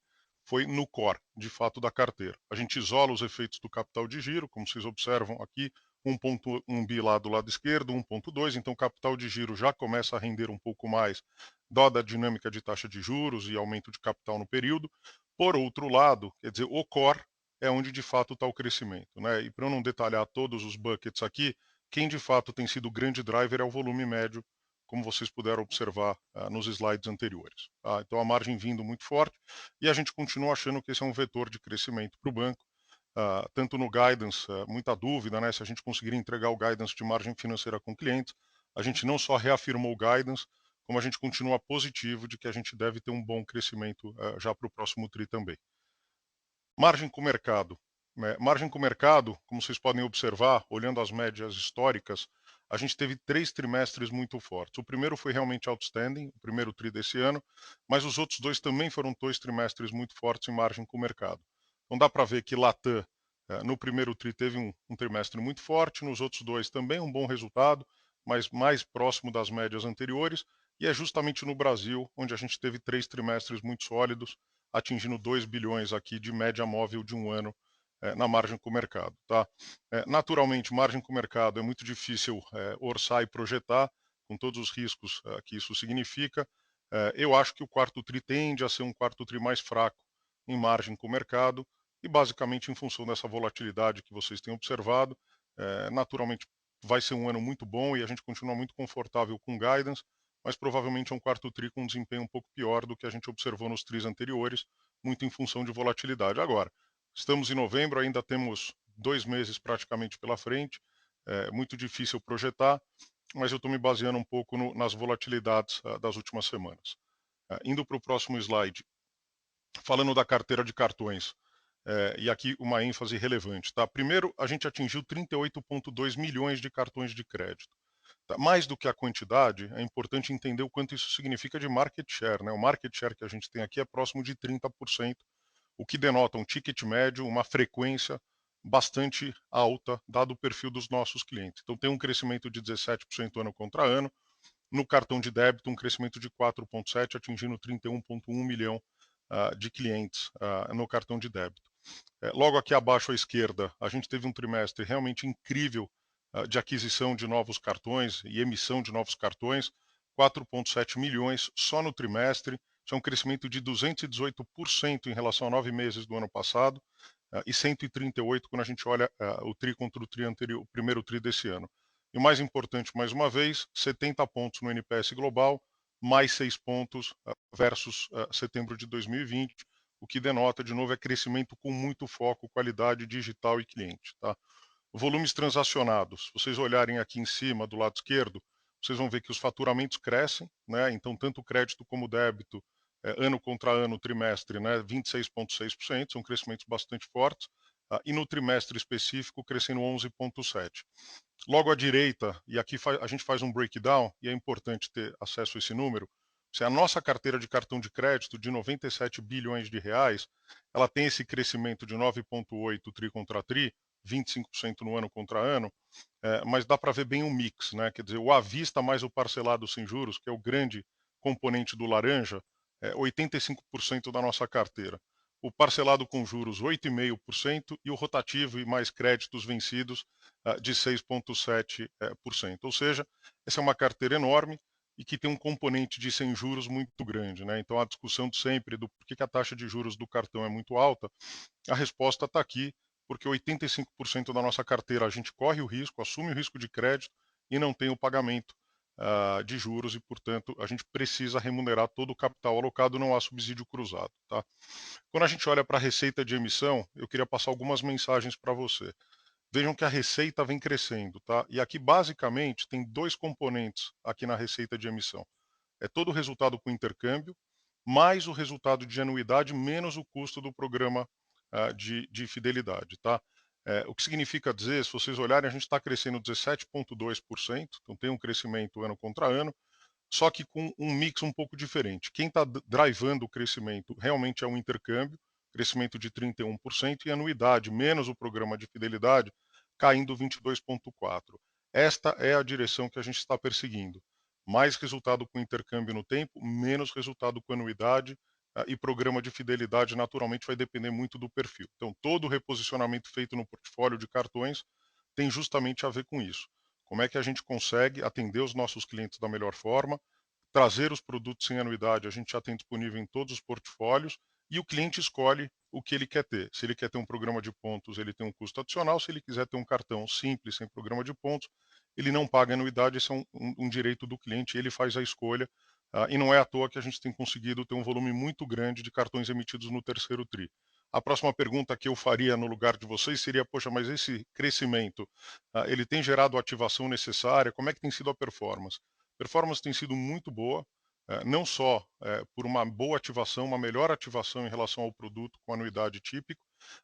foi no core, de fato, da carteira. A gente isola os efeitos do capital de giro, como vocês observam aqui, 1,1 bi lá do lado esquerdo, 1,2, então o capital de giro já começa a render um pouco mais, dada a dinâmica de taxa de juros e aumento de capital no período. Por outro lado, quer dizer, o core é onde de fato está o crescimento. Né? E para eu não detalhar todos os buckets aqui, quem de fato tem sido o grande driver é o volume médio, como vocês puderam observar nos slides anteriores. Tá? Então a margem vindo muito forte e a gente continua achando que esse é um vetor de crescimento para o banco. Tanto no guidance, muita dúvida, né? Se a gente conseguir entregar o guidance de margem financeira com clientes, a gente não só reafirmou o guidance, como a gente continua positivo de que a gente deve ter um bom crescimento já para o próximo TRI também. Margem com o mercado. Margem com o mercado, como vocês podem observar, olhando as médias históricas, a gente teve 3 trimestres muito fortes. O primeiro foi realmente outstanding, o primeiro TRI desse ano, mas os outros 2 também foram 2 trimestres muito fortes em margem com o mercado. Então dá para ver que Latam, no primeiro TRI, teve um trimestre muito forte, nos outros 2 também um bom resultado, mas mais próximo das médias anteriores, e é justamente no Brasil onde a gente teve 3 trimestres muito sólidos, atingindo 2 bilhões aqui de média móvel de um ano na margem com o mercado. Tá? Naturalmente, margem com o mercado é muito difícil orçar e projetar, com todos os riscos que isso significa. Eu acho que o quarto TRI tende a ser um quarto TRI mais fraco em margem com o mercado, e basicamente em função dessa volatilidade que vocês têm observado, naturalmente vai ser um ano muito bom e a gente continua muito confortável com guidance, mas provavelmente é um quarto TRI com um desempenho um pouco pior do que a gente observou nos TRIs anteriores, muito em função de volatilidade. Agora, estamos em novembro, ainda temos 2 meses praticamente pela frente, é muito difícil projetar, mas eu estou me baseando um pouco nas volatilidades das últimas semanas. Indo para o próximo slide, falando da carteira de cartões, e aqui uma ênfase relevante. Tá? Primeiro, a gente atingiu 38,2 milhões de cartões de crédito. Tá? Mais do que a quantidade, é importante entender o quanto isso significa de market share. Né? O market share que a gente tem aqui é próximo de 30%, o que denota um ticket médio, uma frequência bastante alta, dado o perfil dos nossos clientes. Então, tem um crescimento de 17% ano contra ano. No cartão de débito, um crescimento de 4,7%, atingindo 31,1 milhão de clientes no cartão de débito. Logo aqui abaixo à esquerda, a gente teve um trimestre realmente incrível de aquisição de novos cartões e emissão de novos cartões, 4,7 milhões só no trimestre. Isso é um crescimento de 218% em relação a 9 meses do ano passado e 138% quando a gente olha o TRI contra o TRI anterior, o primeiro TRI desse ano. E o mais importante, mais uma vez, 70 pontos no NPS global, mais 6 pontos versus setembro de 2020, o que denota, de novo, é crescimento com muito foco, qualidade digital e cliente. Tá? Volumes transacionados, se vocês olharem aqui em cima, do lado esquerdo, vocês vão ver que os faturamentos crescem, né? Então tanto o crédito como o débito ano contra ano, trimestre, né, 26,6%, são crescimentos bastante fortes, e no trimestre específico, crescendo 11,7%. Logo à direita, e aqui a gente faz um breakdown, e é importante ter acesso a esse número, se a nossa carteira de cartão de crédito de 97 bilhões de reais, ela tem esse crescimento de 9,8 tri contra tri, 25% no ano contra ano, mas dá para ver bem o mix, né? Quer dizer, o à vista mais o parcelado sem juros, que é o grande componente do laranja, é 85% da nossa carteira. O parcelado com juros 8,5% e o rotativo e mais créditos vencidos de 6,7%. Ou seja, essa é uma carteira enorme e que tem um componente de sem juros muito grande, né? Então a discussão de sempre do por que a taxa de juros do cartão é muito alta, a resposta está aqui, porque 85% da nossa carteira a gente corre o risco, assume o risco de crédito e não tem o pagamento de juros e, portanto, a gente precisa remunerar todo o capital alocado, não há subsídio cruzado. Tá? Quando a gente olha para a receita de emissão, eu queria passar algumas mensagens para você. Vejam que a receita vem crescendo, tá? E aqui basicamente tem dois componentes aqui na receita de emissão. É todo o resultado com intercâmbio, mais o resultado de anuidade, menos o custo do programa de fidelidade, tá? O que significa dizer, se vocês olharem, a gente está crescendo 17,2%, então tem um crescimento ano contra ano, só que com um mix um pouco diferente. Quem está drivando o crescimento realmente é o intercâmbio, crescimento de 31%, e anuidade, menos o programa de fidelidade, caindo 22,4%. Esta é a direção que a gente está perseguindo. Mais resultado com intercâmbio no tempo, menos resultado com anuidade, e programa de fidelidade naturalmente vai depender muito do perfil. Então, todo o reposicionamento feito no portfólio de cartões tem justamente a ver com isso. Como é que a gente consegue atender os nossos clientes da melhor forma, trazer os produtos sem anuidade, a gente já tem disponível em todos os portfólios, e o cliente escolhe o que ele quer ter. Se ele quer ter um programa de pontos, ele tem um custo adicional. Se ele quiser ter um cartão simples, sem programa de pontos, ele não paga anuidade. Esse é um direito do cliente, ele faz a escolha. E não é à toa que a gente tem conseguido ter um volume muito grande de cartões emitidos no terceiro TRI. A próxima pergunta que eu faria no lugar de vocês seria: poxa, mas esse crescimento, ele tem gerado a ativação necessária? Como é que tem sido a performance? A performance tem sido muito boa, não só por uma boa ativação, uma melhor ativação em relação ao produto com anuidade típico,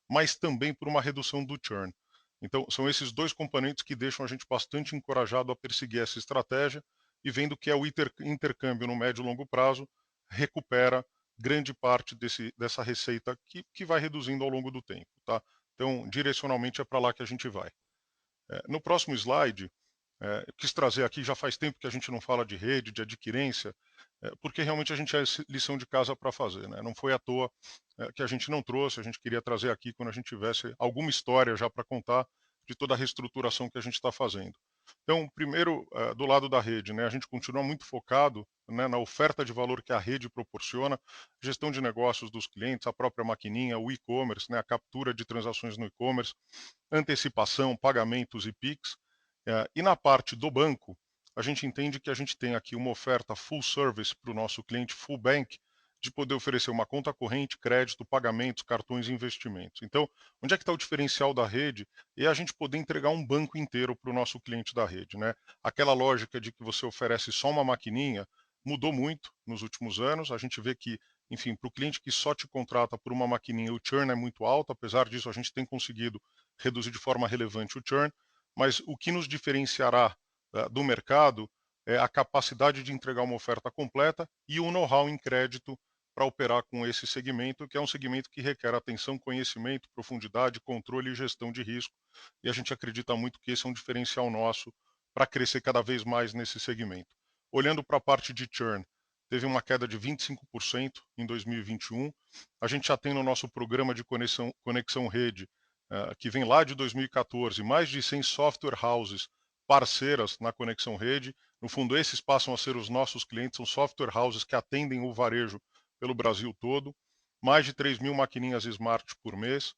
mas também por uma redução do churn. Então, são esses dois componentes que deixam a gente bastante encorajado a perseguir essa estratégia, e vendo que é o intercâmbio no médio e longo prazo recupera grande parte dessa receita que vai reduzindo ao longo do tempo. Tá? Então, direcionalmente é para lá que a gente vai. No próximo slide, eu quis trazer aqui, já faz tempo que a gente não fala de rede, de adquirência, porque realmente a gente tinha lição de casa para fazer. Né? Não foi à toa que a gente não trouxe, a gente queria trazer aqui quando a gente tivesse alguma história já para contar de toda a reestruturação que a gente está fazendo. Então, primeiro, do lado da rede, né, a gente continua muito focado, né, na oferta de valor que a rede proporciona, gestão de negócios dos clientes, a própria maquininha, o e-commerce, né, a captura de transações no e-commerce, antecipação, pagamentos e PIX. E na parte do banco, a gente entende que a gente tem aqui uma oferta full service para o nosso cliente, full bank, de poder oferecer uma conta corrente, crédito, pagamentos, cartões e investimentos. Então, onde é que está o diferencial da rede? É a gente poder entregar um banco inteiro para o nosso cliente da rede. Né? Aquela lógica de que você oferece só uma maquininha mudou muito nos últimos anos. A gente vê que, enfim, para o cliente que só te contrata por uma maquininha, o churn é muito alto. Apesar disso, a gente tem conseguido reduzir de forma relevante o churn, mas o que nos diferenciará do mercado é a capacidade de entregar uma oferta completa e o know-how em crédito para operar com esse segmento, que é um segmento que requer atenção, conhecimento, profundidade, controle e gestão de risco. E a gente acredita muito que esse é um diferencial nosso para crescer cada vez mais nesse segmento. Olhando para a parte de churn, teve uma queda de 25% em 2021. A gente já tem no nosso programa de conexão rede, que vem lá de 2014, mais de 100 software houses parceiras na conexão rede. No fundo, esses passam a ser os nossos clientes, são software houses que atendem o varejo pelo Brasil todo. Mais de 3 mil maquininhas smart por mês.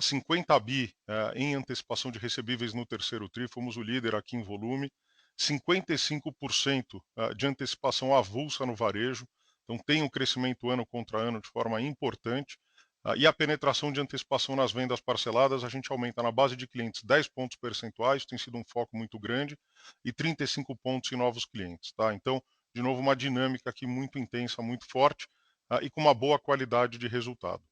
50 bi em antecipação de recebíveis no terceiro TRI, fomos o líder aqui em volume. 55% de antecipação avulsa no varejo, então tem um crescimento ano contra ano de forma importante. E a penetração de antecipação nas vendas parceladas, a gente aumenta na base de clientes 10 pontos percentuais, tem sido um foco muito grande, e 35 pontos em novos clientes. Tá? Então, de novo, uma dinâmica aqui muito intensa, muito forte, e com uma boa qualidade de resultado.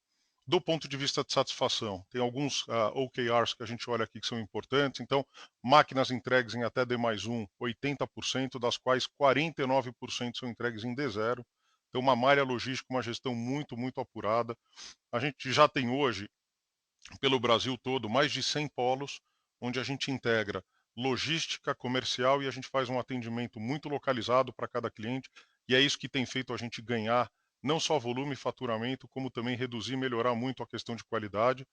Do ponto de vista de satisfação, tem alguns OKRs que a gente olha aqui que são importantes. Então, máquinas entregues em até D+1, 80%, das quais 49% são entregues em D0. Então, uma malha logística, uma gestão muito apurada. A gente já tem hoje, pelo Brasil todo, mais de 100 polos, onde a gente integra logística, comercial e a gente faz um atendimento muito localizado para cada cliente. E é isso que tem feito a gente ganhar não só volume e faturamento, como também reduzir e melhorar muito a questão de qualidade.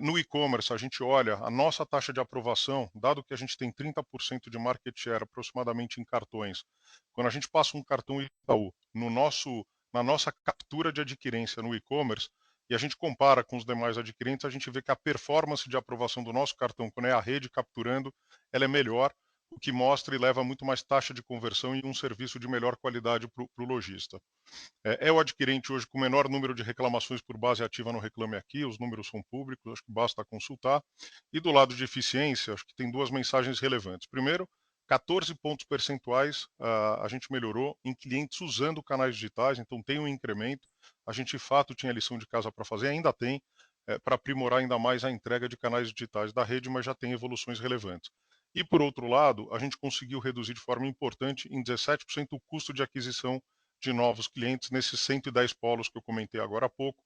No e-commerce, a gente olha a nossa taxa de aprovação, dado que a gente tem 30% de market share aproximadamente em cartões. Quando a gente passa um cartão Itaú na nossa captura de adquirência no e-commerce, e a gente compara com os demais adquirentes, a gente vê que a performance de aprovação do nosso cartão, quando é a rede capturando, ela é melhor, o que mostra e leva muito mais taxa de conversão e um serviço de melhor qualidade para o lojista. É o adquirente hoje com o menor número de reclamações por base ativa no Reclame Aqui, os números são públicos, acho que basta consultar. E do lado de eficiência, acho que tem duas mensagens relevantes. Primeiro, 14 pontos percentuais a gente melhorou em clientes usando canais digitais, então tem um incremento. A gente, de fato, tinha lição de casa para fazer, ainda tem, para aprimorar ainda mais a entrega de canais digitais da rede, mas já tem evoluções relevantes. E, por outro lado, a gente conseguiu reduzir de forma importante em 17% o custo de aquisição de novos clientes nesses 110 polos que eu comentei agora há pouco,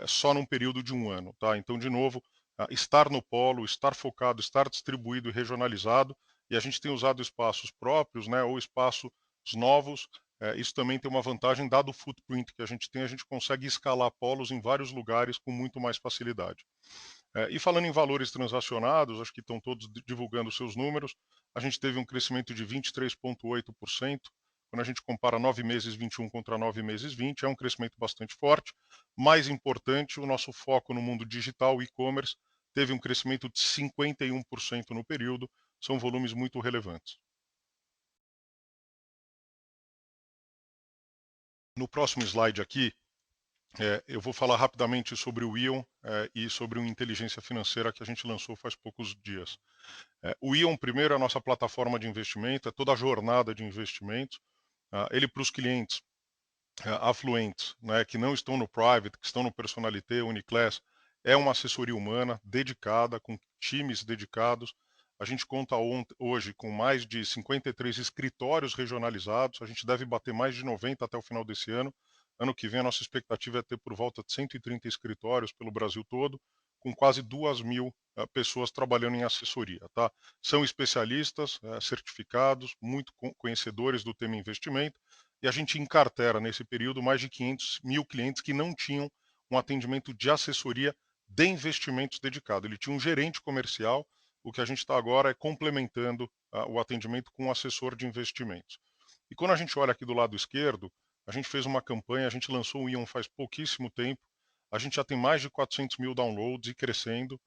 só num período de um ano. Tá? Então, de novo, estar no polo, estar focado, estar distribuído e regionalizado, e a gente tem usado espaços próprios, né, ou espaços novos. Isso também tem uma vantagem, dado o footprint que a gente consegue escalar polos em vários lugares com muito mais facilidade. E falando em valores transacionados, acho que estão todos divulgando seus números, a gente teve um crescimento de 23,8%. Quando a gente compara 9 meses 21 contra 9 meses 20, é um crescimento bastante forte. Mais importante, o nosso foco no mundo digital, e-commerce, teve um crescimento de 51% no período. São volumes muito relevantes. No próximo slide aqui, eu vou falar rapidamente sobre o Ion e sobre uma inteligência financeira que a gente lançou faz poucos dias. O Ion, primeiro, é a nossa plataforma de investimento, é toda a jornada de investimento. Ele para os clientes afluentes, né, que não estão no private, que estão no personalité, Uniclass, é uma assessoria humana dedicada, com times dedicados. A gente conta hoje com mais de 53 escritórios regionalizados, a gente deve bater mais de 90 até o final desse ano. Ano que vem a nossa expectativa é ter por volta de 130 escritórios pelo Brasil todo, com quase 2.000 pessoas trabalhando em assessoria. Tá? São especialistas, certificados, muito conhecedores do tema investimento, e a gente encartera nesse período mais de 500 mil clientes que não tinham um atendimento de assessoria de investimentos dedicado. Ele tinha um gerente comercial, o que a gente está agora é complementando o atendimento com um assessor de investimentos. E quando a gente olha aqui do lado esquerdo, a gente fez uma campanha, a gente lançou o Ion faz pouquíssimo tempo, a gente já tem mais de 400 mil downloads e crescendo.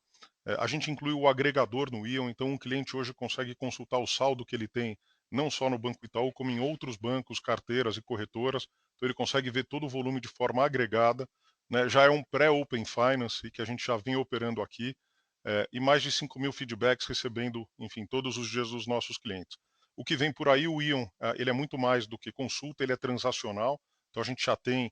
A gente inclui o agregador no Ion, então um cliente hoje consegue consultar o saldo que ele tem, não só no Banco Itaú, como em outros bancos, carteiras e corretoras. Então ele consegue ver todo o volume de forma agregada. Né? Já é um pré-Open Finance que a gente já vem operando aqui, e mais de 5 mil feedbacks recebendo, enfim, todos os dias dos nossos clientes. O que vem por aí, o Ion, ele é muito mais do que consulta, ele é transacional. Então a gente já tem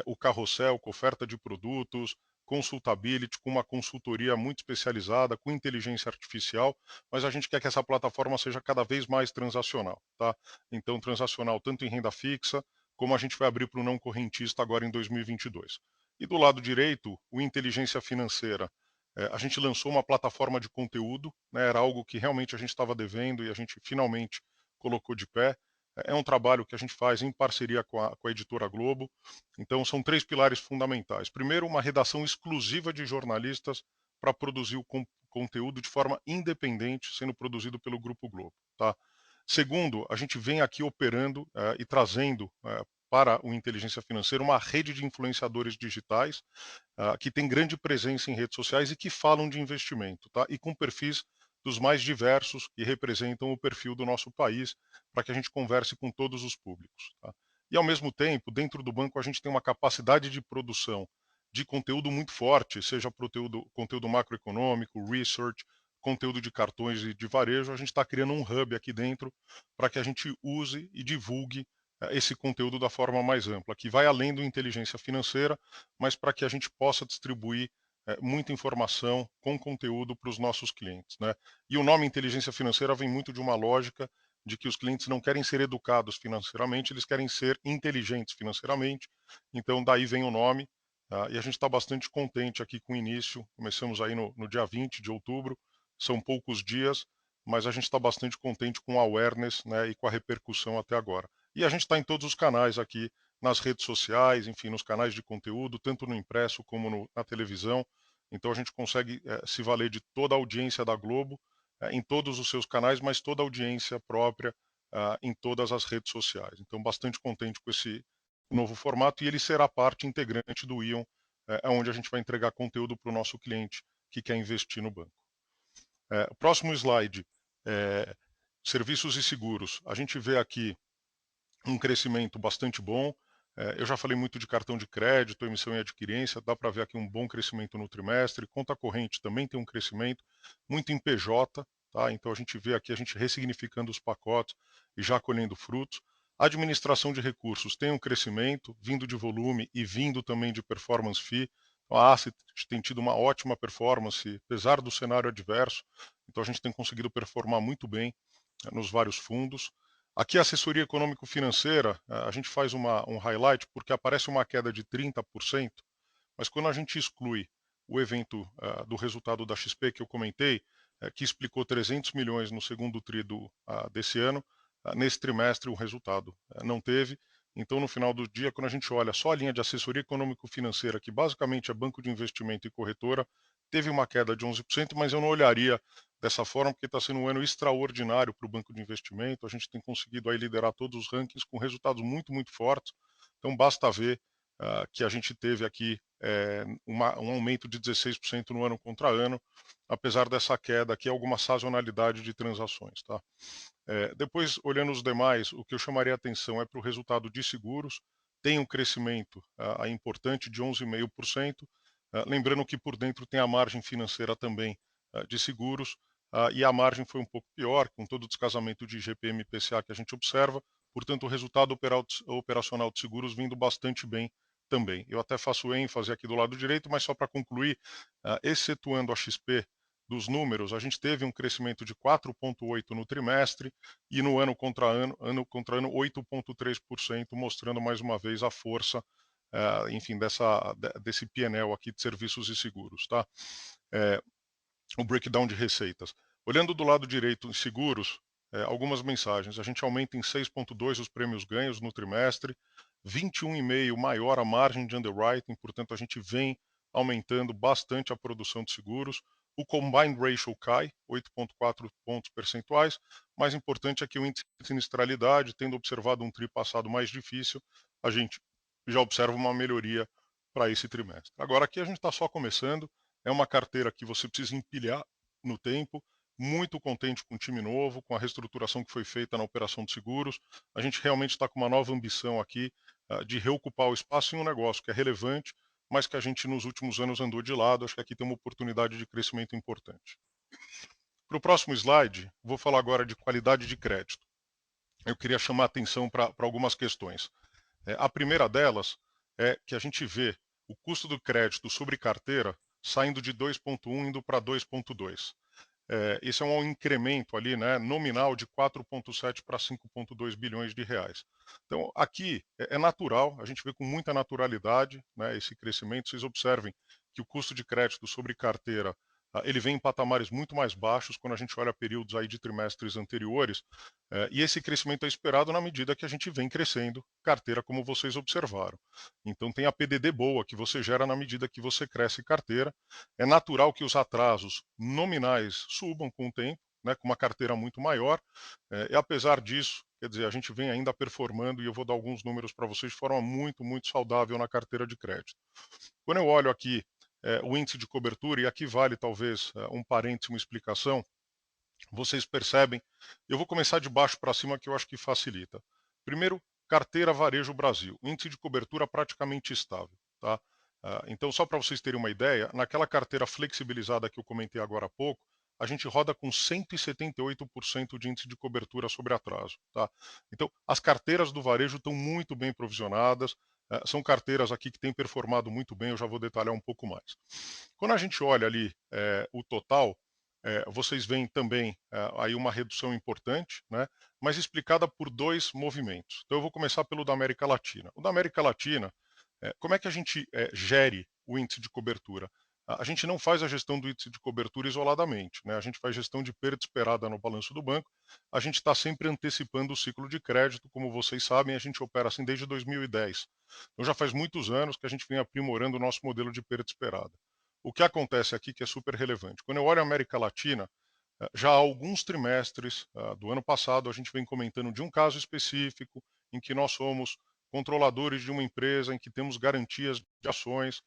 o carrossel com oferta de produtos, consultability, com uma consultoria muito especializada, com inteligência artificial, mas a gente quer que essa plataforma seja cada vez mais transacional, tá? Então, transacional tanto em renda fixa, como a gente vai abrir para o não correntista agora em 2022. E do lado direito, o inteligência financeira. A gente lançou uma plataforma de conteúdo, né, era algo que realmente a gente estava devendo e a gente finalmente colocou de pé. É um trabalho que a gente faz em parceria com a editora Globo. Então, são três pilares fundamentais. Primeiro, uma redação exclusiva de jornalistas para produzir o conteúdo de forma independente, sendo produzido pelo Grupo Globo. Tá? Segundo, a gente vem aqui operando e trazendo para o Inteligência Financeira uma rede de influenciadores digitais que tem grande presença em redes sociais e que falam de investimento, tá? E com perfis dos mais diversos que representam o perfil do nosso país, para que a gente converse com todos os públicos. Tá? E ao mesmo tempo, dentro do banco, a gente tem uma capacidade de produção de conteúdo muito forte, seja conteúdo macroeconômico, research, conteúdo de cartões e de varejo. A gente está criando um hub aqui dentro para que a gente use e divulgue esse conteúdo da forma mais ampla, que vai além do inteligência financeira, mas para que a gente possa distribuir muita informação com conteúdo para os nossos clientes, né? E o nome inteligência financeira vem muito de uma lógica de que os clientes não querem ser educados financeiramente, eles querem ser inteligentes financeiramente. Então daí vem o nome. E a gente está bastante contente aqui com o início. Começamos aí no dia 20 de outubro, são poucos dias, mas a gente está bastante contente com o awareness, né, e com a repercussão até agora. E a gente está em todos os canais aqui, nas redes sociais, enfim, nos canais de conteúdo, tanto no impresso como na televisão. Então a gente consegue se valer de toda a audiência da Globo em todos os seus canais, mas toda a audiência própria em todas as redes sociais. Então bastante contente com esse novo formato e ele será parte integrante do Ion, onde a gente vai entregar conteúdo para o nosso cliente que quer investir no banco. O próximo slide, serviços e seguros. A gente vê aqui um crescimento bastante bom. Eu já falei muito de cartão de crédito, emissão e adquirência, dá para ver aqui um bom crescimento no trimestre. Conta corrente também tem um crescimento, muito em PJ, tá? Então a gente vê aqui a gente ressignificando os pacotes e já colhendo frutos. A administração de recursos tem um crescimento, vindo de volume e vindo também de performance fee. A Asset tem tido uma ótima performance, apesar do cenário adverso. Então a gente tem conseguido performar muito bem nos vários fundos. Aqui a assessoria econômico-financeira, a gente faz um highlight porque aparece uma queda de 30%, mas quando a gente exclui o evento do resultado da XP que eu comentei, que explicou 300 milhões no segundo tri desse ano, nesse trimestre o resultado não teve. Então, no final do dia, quando a gente olha só a linha de assessoria econômico-financeira, que basicamente é banco de investimento e corretora, teve uma queda de 11%, mas eu não olharia dessa forma, porque está sendo um ano extraordinário para o banco de investimento. A gente tem conseguido aí liderar todos os rankings com resultados muito, muito fortes. Então, basta ver que a gente teve aqui um aumento de 16% no ano contra ano, apesar dessa queda aqui, alguma sazonalidade de transações. Tá? Depois, olhando os demais, o que eu chamaria a atenção é para o resultado de seguros, tem um crescimento importante de 11,5%, lembrando que por dentro tem a margem financeira também de seguros, e a margem foi um pouco pior, com todo o descasamento de IGPM e IPCA que a gente observa, portanto o resultado operacional de seguros vindo bastante bem também. Eu até faço ênfase aqui do lado direito, mas só para concluir, excetuando a XP dos números, a gente teve um crescimento de 4,8% no trimestre e no ano contra ano 8,3%, mostrando mais uma vez a força, enfim, desse PNL aqui de serviços e seguros. Tá? O breakdown de receitas. Olhando do lado direito em seguros, algumas mensagens. A gente aumenta em 6,2 os prêmios ganhos no trimestre, 21,5 maior a margem de underwriting, portanto a gente vem aumentando bastante a produção de seguros. O combined ratio cai 8,4 pontos percentuais. Mais importante é que o índice de sinistralidade, tendo observado um tri passado mais difícil, a gente já observa uma melhoria para esse trimestre. Agora aqui a gente está só começando, é uma carteira que você precisa empilhar no tempo. Muito contente com o time novo, com a reestruturação que foi feita na operação de seguros. A gente realmente está com uma nova ambição aqui de reocupar o espaço em um negócio que é relevante, mas que a gente nos últimos anos andou de lado. Acho que aqui tem uma oportunidade de crescimento importante. Para o próximo slide, vou falar agora de qualidade de crédito. Eu queria chamar a atenção para algumas questões. A primeira delas é que a gente vê o custo do crédito sobre carteira saindo de 2,1 indo para 2,2. Esse é um incremento ali, né, nominal de 4,7 para 5,2 bilhões de reais. Então, aqui é natural, a gente vê com muita naturalidade, né, esse crescimento. Vocês observem que o custo de crédito sobre carteira ele vem em patamares muito mais baixos quando a gente olha períodos aí de trimestres anteriores, e esse crescimento é esperado na medida que a gente vem crescendo carteira, como vocês observaram. Então tem a PDD boa que você gera na medida que você cresce carteira. É natural que os atrasos nominais subam com o tempo, né, com uma carteira muito maior, e apesar disso, quer dizer, a gente vem ainda performando, e eu vou dar alguns números para vocês de forma muito, muito saudável na carteira de crédito. Quando eu olho aqui o índice de cobertura, e aqui vale talvez um parênteses, uma explicação, vocês percebem, eu vou começar de baixo para cima que eu acho que facilita. Primeiro, carteira varejo Brasil, índice de cobertura praticamente estável. Tá? Então, só para vocês terem uma ideia, naquela carteira flexibilizada que eu comentei agora há pouco, a gente roda com 178% de índice de cobertura sobre atraso. Tá? Então, as carteiras do varejo estão muito bem provisionadas, são carteiras aqui que têm performado muito bem, eu já vou detalhar um pouco mais. Quando a gente olha ali o total, vocês veem também aí uma redução importante, né, mas explicada por dois movimentos. Então eu vou começar pelo da América Latina. O da América Latina, como é que a gente gere o índice de cobertura? A gente não faz a gestão do índice de cobertura isoladamente, né? A gente faz gestão de perda esperada no balanço do banco. A gente está sempre antecipando o ciclo de crédito, como vocês sabem, a gente opera assim desde 2010. Então já faz muitos anos que a gente vem aprimorando o nosso modelo de perda esperada. O que acontece aqui que é super relevante? Quando eu olho a América Latina, já há alguns trimestres do ano passado, a gente vem comentando de um caso específico em que nós somos controladores de uma empresa, em que temos garantias de ações,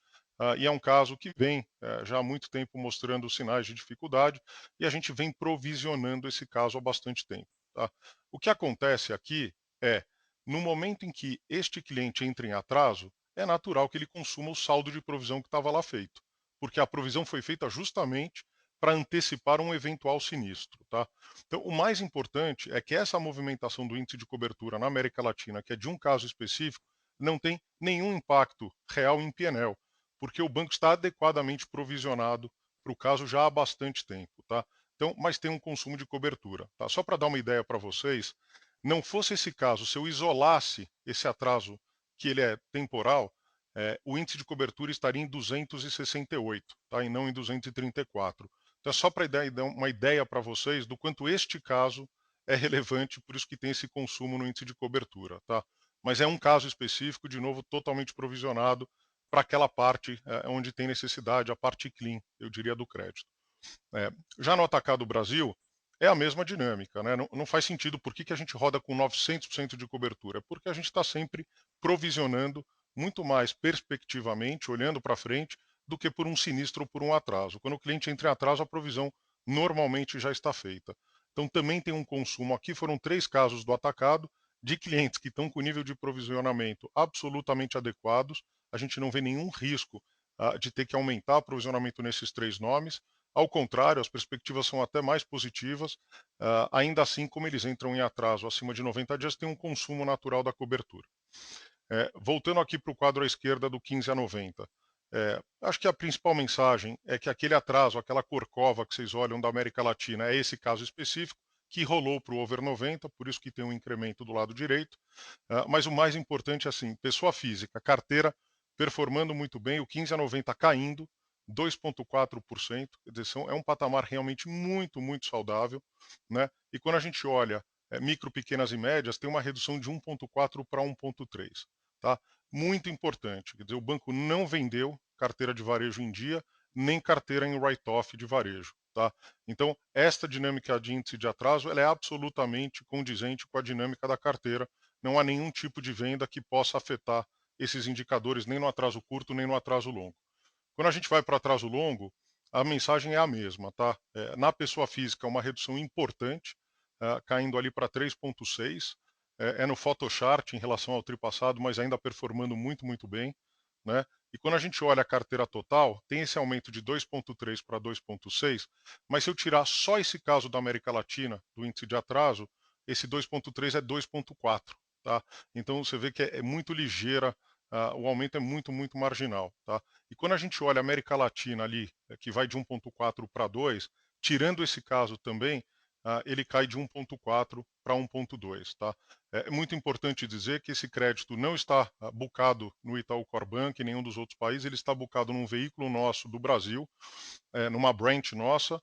e é um caso que vem já há muito tempo mostrando sinais de dificuldade, e a gente vem provisionando esse caso há bastante tempo. Tá? O que acontece aqui é, no momento em que este cliente entra em atraso, é natural que ele consuma o saldo de provisão que estava lá feito, porque a provisão foi feita justamente para antecipar um eventual sinistro. Tá? Então, o mais importante é que essa movimentação do índice de cobertura na América Latina, que é de um caso específico, não tem nenhum impacto real em PNL, porque o banco está adequadamente provisionado para o caso já há bastante tempo. Tá? Então, mas tem um consumo de cobertura. Tá? Só para dar uma ideia para vocês, não fosse esse caso, se eu isolasse esse atraso, que ele é temporal, o índice de cobertura estaria em 268, tá? E não em 234. Então, é só para dar uma ideia para vocês do quanto este caso é relevante, por isso que tem esse consumo no índice de cobertura. Tá? Mas é um caso específico, de novo, totalmente provisionado para aquela parte onde tem necessidade, a parte clean, eu diria, do crédito. Já no Atacado Brasil, é a mesma dinâmica. Né? Não faz sentido por que a gente roda com 900% de cobertura, porque a gente está sempre provisionando muito mais perspectivamente, olhando para frente, do que por um sinistro ou por um atraso. Quando o cliente entra em atraso, a provisão normalmente já está feita. Então também tem um consumo. Aqui foram 3 casos do atacado de clientes que estão com nível de provisionamento absolutamente adequados. A gente não vê nenhum risco de ter que aumentar o provisionamento nesses 3 nomes. Ao contrário, as perspectivas são até mais positivas. Ainda assim, como eles entram em atraso acima de 90 dias, tem um consumo natural da cobertura. Voltando aqui para o quadro à esquerda do 15 a 90. Acho que a principal mensagem é que aquele atraso, aquela corcova que vocês olham da América Latina, é esse caso específico, que rolou para o over 90, por isso que tem um incremento do lado direito. Mas o mais importante é assim, pessoa física, carteira performando muito bem, o 15 a 90 caindo, 2,4%, quer dizer, é um patamar realmente muito, muito saudável. Né? E quando a gente olha micro, pequenas e médias, tem uma redução de 1,4 para 1,3. Tá? Muito importante, quer dizer, o banco não vendeu carteira de varejo em dia, nem carteira em write-off de varejo. Tá? Então, esta dinâmica de índice de atraso ela é absolutamente condizente com a dinâmica da carteira. Não há nenhum tipo de venda que possa afetar esses indicadores, nem no atraso curto, nem no atraso longo. Quando a gente vai para atraso longo, a mensagem é a mesma. Tá? Na pessoa física, uma redução importante, caindo ali para 3,6. É no Photochart em relação ao tri passado, mas ainda performando muito, muito bem. Né? E quando a gente olha a carteira total, tem esse aumento de 2,3 para 2,6, mas se eu tirar só esse caso da América Latina, do índice de atraso, esse 2,3 é 2,4. Tá? Então você vê que é muito ligeira, o aumento é muito, muito marginal. Tá? E quando a gente olha a América Latina ali, que vai de 1,4 para 2, tirando esse caso também, ele cai de 1,4 para 1,2. Tá? É muito importante dizer que esse crédito não está bucado no Itaú Corbank, em nenhum dos outros países, ele está bucado num veículo nosso do Brasil, numa branch nossa,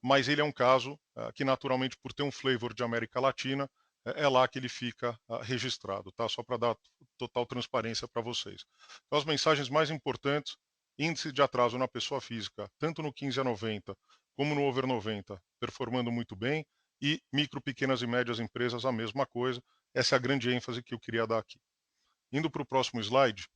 mas ele é um caso que naturalmente, por ter um flavor de América Latina, é lá que ele fica registrado, tá? Só para dar total transparência para vocês. Então, as mensagens mais importantes, índice de atraso na pessoa física, tanto no 15 a 90 como no over 90, performando muito bem, e micro, pequenas e médias empresas a mesma coisa. Essa é a grande ênfase que eu queria dar aqui. Indo para o próximo slide,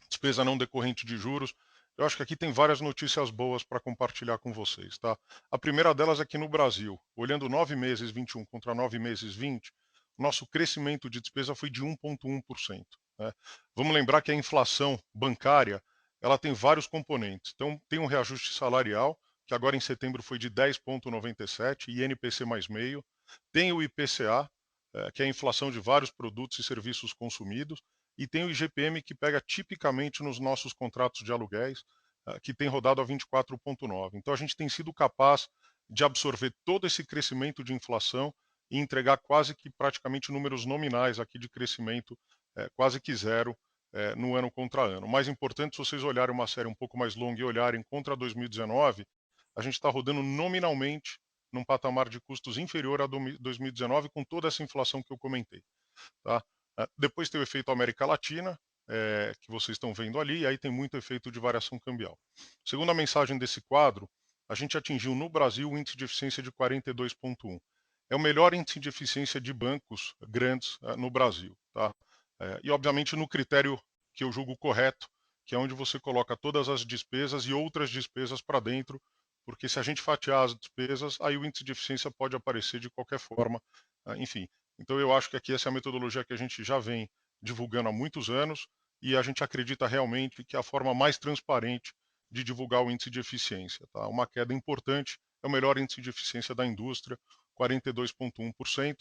despesa não decorrente de juros. Eu acho que aqui tem várias notícias boas para compartilhar com vocês. Tá? A primeira delas é que no Brasil, olhando 9 meses 21 contra 9 meses 20, nosso crescimento de despesa foi de 1,1%. Né? Vamos lembrar que a inflação bancária ela tem vários componentes. Então, tem um reajuste salarial, que agora em setembro foi de 10,97, e INPC mais meio. Tem o IPCA, que é a inflação de vários produtos e serviços consumidos, e tem o IGPM, que pega tipicamente nos nossos contratos de aluguéis, que tem rodado a 24,9. Então a gente tem sido capaz de absorver todo esse crescimento de inflação e entregar quase que praticamente números nominais aqui de crescimento, quase que zero, no ano contra ano. O mais importante, se vocês olharem uma série um pouco mais longa e olharem contra 2019, a gente está rodando nominalmente num patamar de custos inferior a 2019, com toda essa inflação que eu comentei. Tá? Depois tem o efeito América Latina, que vocês estão vendo ali, e aí tem muito efeito de variação cambial. Segundo a mensagem desse quadro, a gente atingiu no Brasil o índice de eficiência de 42,1. É o melhor índice de eficiência de bancos grandes no Brasil. Tá? E, obviamente, no critério que eu julgo correto, que é onde você coloca todas as despesas e outras despesas para dentro, porque se a gente fatiar as despesas, aí o índice de eficiência pode aparecer de qualquer forma, enfim. Então eu acho que aqui essa é a metodologia que a gente já vem divulgando há muitos anos, e a gente acredita realmente que é a forma mais transparente de divulgar o índice de eficiência. Tá? Uma queda importante, é o melhor índice de eficiência da indústria, 42,1%.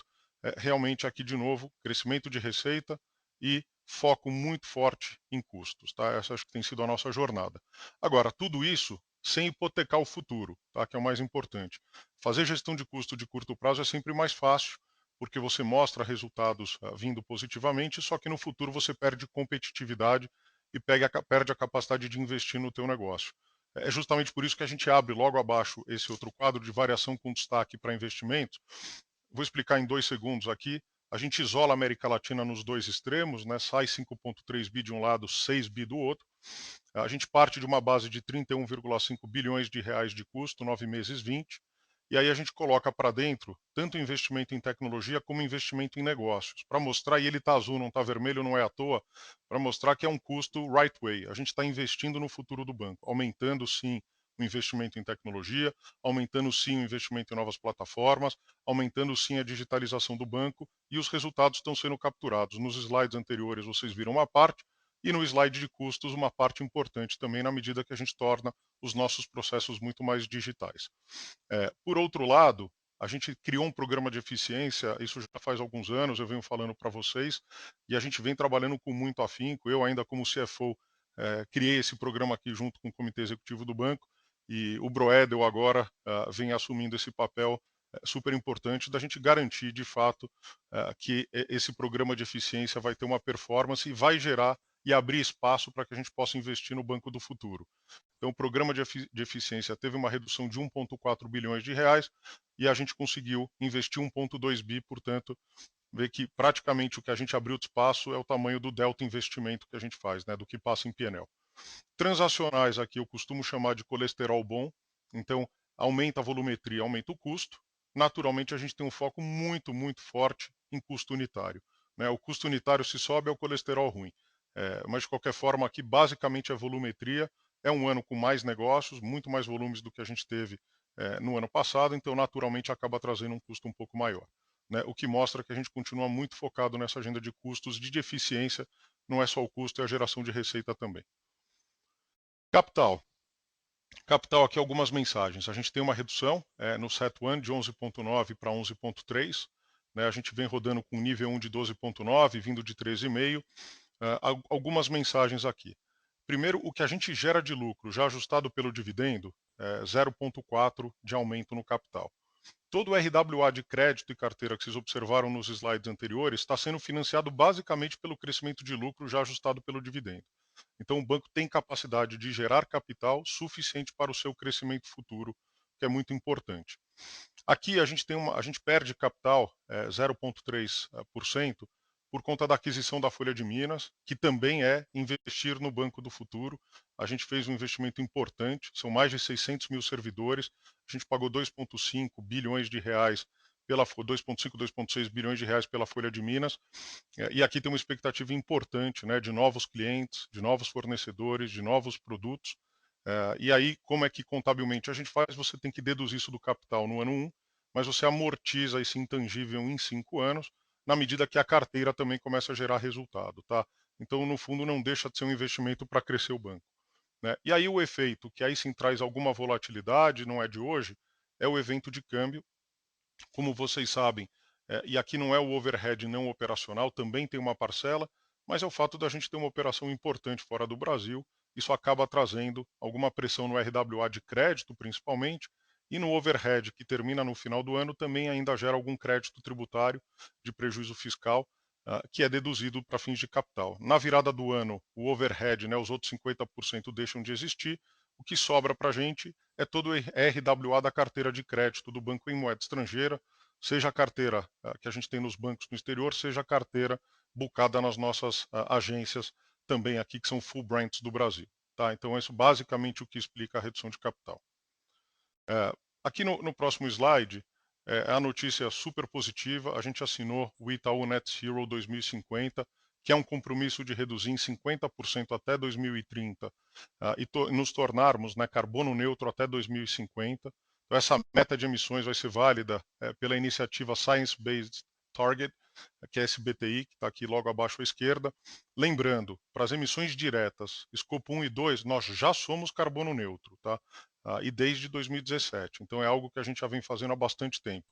Realmente aqui de novo, crescimento de receita e foco muito forte em custos. Tá? Essa acho que tem sido a nossa jornada. Agora, tudo isso sem hipotecar o futuro, tá? Que é o mais importante. Fazer gestão de custo de curto prazo é sempre mais fácil, porque você mostra resultados vindo positivamente, só que no futuro você perde competitividade e perde a capacidade de investir no teu negócio. É justamente por isso que a gente abre logo abaixo esse outro quadro de variação com destaque para investimentos. Vou explicar em 2 segundos aqui. A gente isola a América Latina nos dois extremos, né? Sai 5,3 bi de um lado, 6 bi do outro. A gente parte de uma base de 31,5 bilhões de reais de custo, 9 meses 20, e aí a gente coloca para dentro tanto investimento em tecnologia como investimento em negócios, para mostrar, e ele está azul, não está vermelho, não é à toa, para mostrar que é um custo right way. A gente está investindo no futuro do banco, aumentando sim o investimento em tecnologia, aumentando sim o investimento em novas plataformas, aumentando sim a digitalização do banco, e os resultados estão sendo capturados. Nos slides anteriores vocês viram uma parte, e no slide de custos, uma parte importante também, na medida que a gente torna os nossos processos muito mais digitais. Por outro lado, a gente criou um programa de eficiência, isso já faz alguns anos, eu venho falando para vocês, e a gente vem trabalhando com muito afinco. Eu, ainda como CFO, criei esse programa aqui junto com o Comitê Executivo do Banco, e o Broedel agora vem assumindo esse papel super importante da gente garantir, de fato, que esse programa de eficiência vai ter uma performance e vai gerar e abrir espaço para que a gente possa investir no banco do futuro. Então, o programa de eficiência teve uma redução de 1,4 bilhões de reais e a gente conseguiu investir 1,2 bi, portanto, vê que praticamente o que a gente abriu de espaço é o tamanho do delta investimento que a gente faz, né, do que passa em PNL. Transacionais aqui eu costumo chamar de colesterol bom, então aumenta a volumetria, aumenta o custo. Naturalmente a gente tem um foco muito, muito forte em custo unitário. Né? O custo unitário se sobe é o colesterol ruim. Mas de qualquer forma aqui basicamente é volumetria, é um ano com mais negócios, muito mais volumes do que a gente teve no ano passado, então naturalmente acaba trazendo um custo um pouco maior. Né? O que mostra que a gente continua muito focado nessa agenda de custos de eficiência, não é só o custo, é a geração de receita também. Capital. Capital aqui algumas mensagens. A gente tem uma redução no CET1 de 11,9 para 11,3. Né? A gente vem rodando com nível 1 de 12,9, vindo de 13,5. Algumas mensagens aqui. Primeiro, o que a gente gera de lucro, já ajustado pelo dividendo, 0,4 de aumento no capital. Todo o RWA de crédito e carteira que vocês observaram nos slides anteriores está sendo financiado basicamente pelo crescimento de lucro já ajustado pelo dividendo. Então, o banco tem capacidade de gerar capital suficiente para o seu crescimento futuro, que é muito importante. Aqui a gente perde capital 0,3% por conta da aquisição da Folha de Minas, que também é investir no banco do futuro. A gente fez um investimento importante, são mais de 600 mil servidores, a gente pagou 2,5 bilhões de reais pela 2,5, 2,6 bilhões de reais pela Folha de Minas. E aqui tem uma expectativa importante, né, de novos clientes, de novos fornecedores, de novos produtos. E aí, como é que contabilmente a gente faz? Você tem que deduzir isso do capital no ano 1, mas você amortiza esse intangível em 5 anos, na medida que a carteira também começa a gerar resultado. Tá? Então, no fundo, não deixa de ser um investimento para crescer o banco. né? E aí o efeito, que aí sim traz alguma volatilidade, não é de hoje, é o evento de câmbio. Como vocês sabem, e aqui não é o overhead não operacional, também tem uma parcela, mas é o fato da gente ter uma operação importante fora do Brasil. Isso acaba trazendo alguma pressão no RWA de crédito, principalmente, e no overhead, que termina no final do ano, também ainda gera algum crédito tributário de prejuízo fiscal, que é deduzido para fins de capital. Na virada do ano, o overhead, né, os outros 50% deixam de existir, o que sobra para a gente é todo o RWA da carteira de crédito do banco em moeda estrangeira, seja a carteira que a gente tem nos bancos no exterior, seja a carteira bucada nas nossas agências também aqui, que são full brands do Brasil. Tá? Então, isso basicamente o que explica a redução de capital. Aqui no próximo slide, é a notícia super positiva. A gente assinou o Itaú Net Zero 2050, que é um compromisso de reduzir em 50% até 2030 e nos tornarmos, né, carbono neutro até 2050. Então, essa meta de emissões vai ser válida pela iniciativa Science Based Target, que é a SBTI, que está aqui logo abaixo à esquerda. Lembrando, para as emissões diretas, escopo 1 e 2, nós já somos carbono neutro, tá? E desde 2017. Então é algo que a gente já vem fazendo há bastante tempo.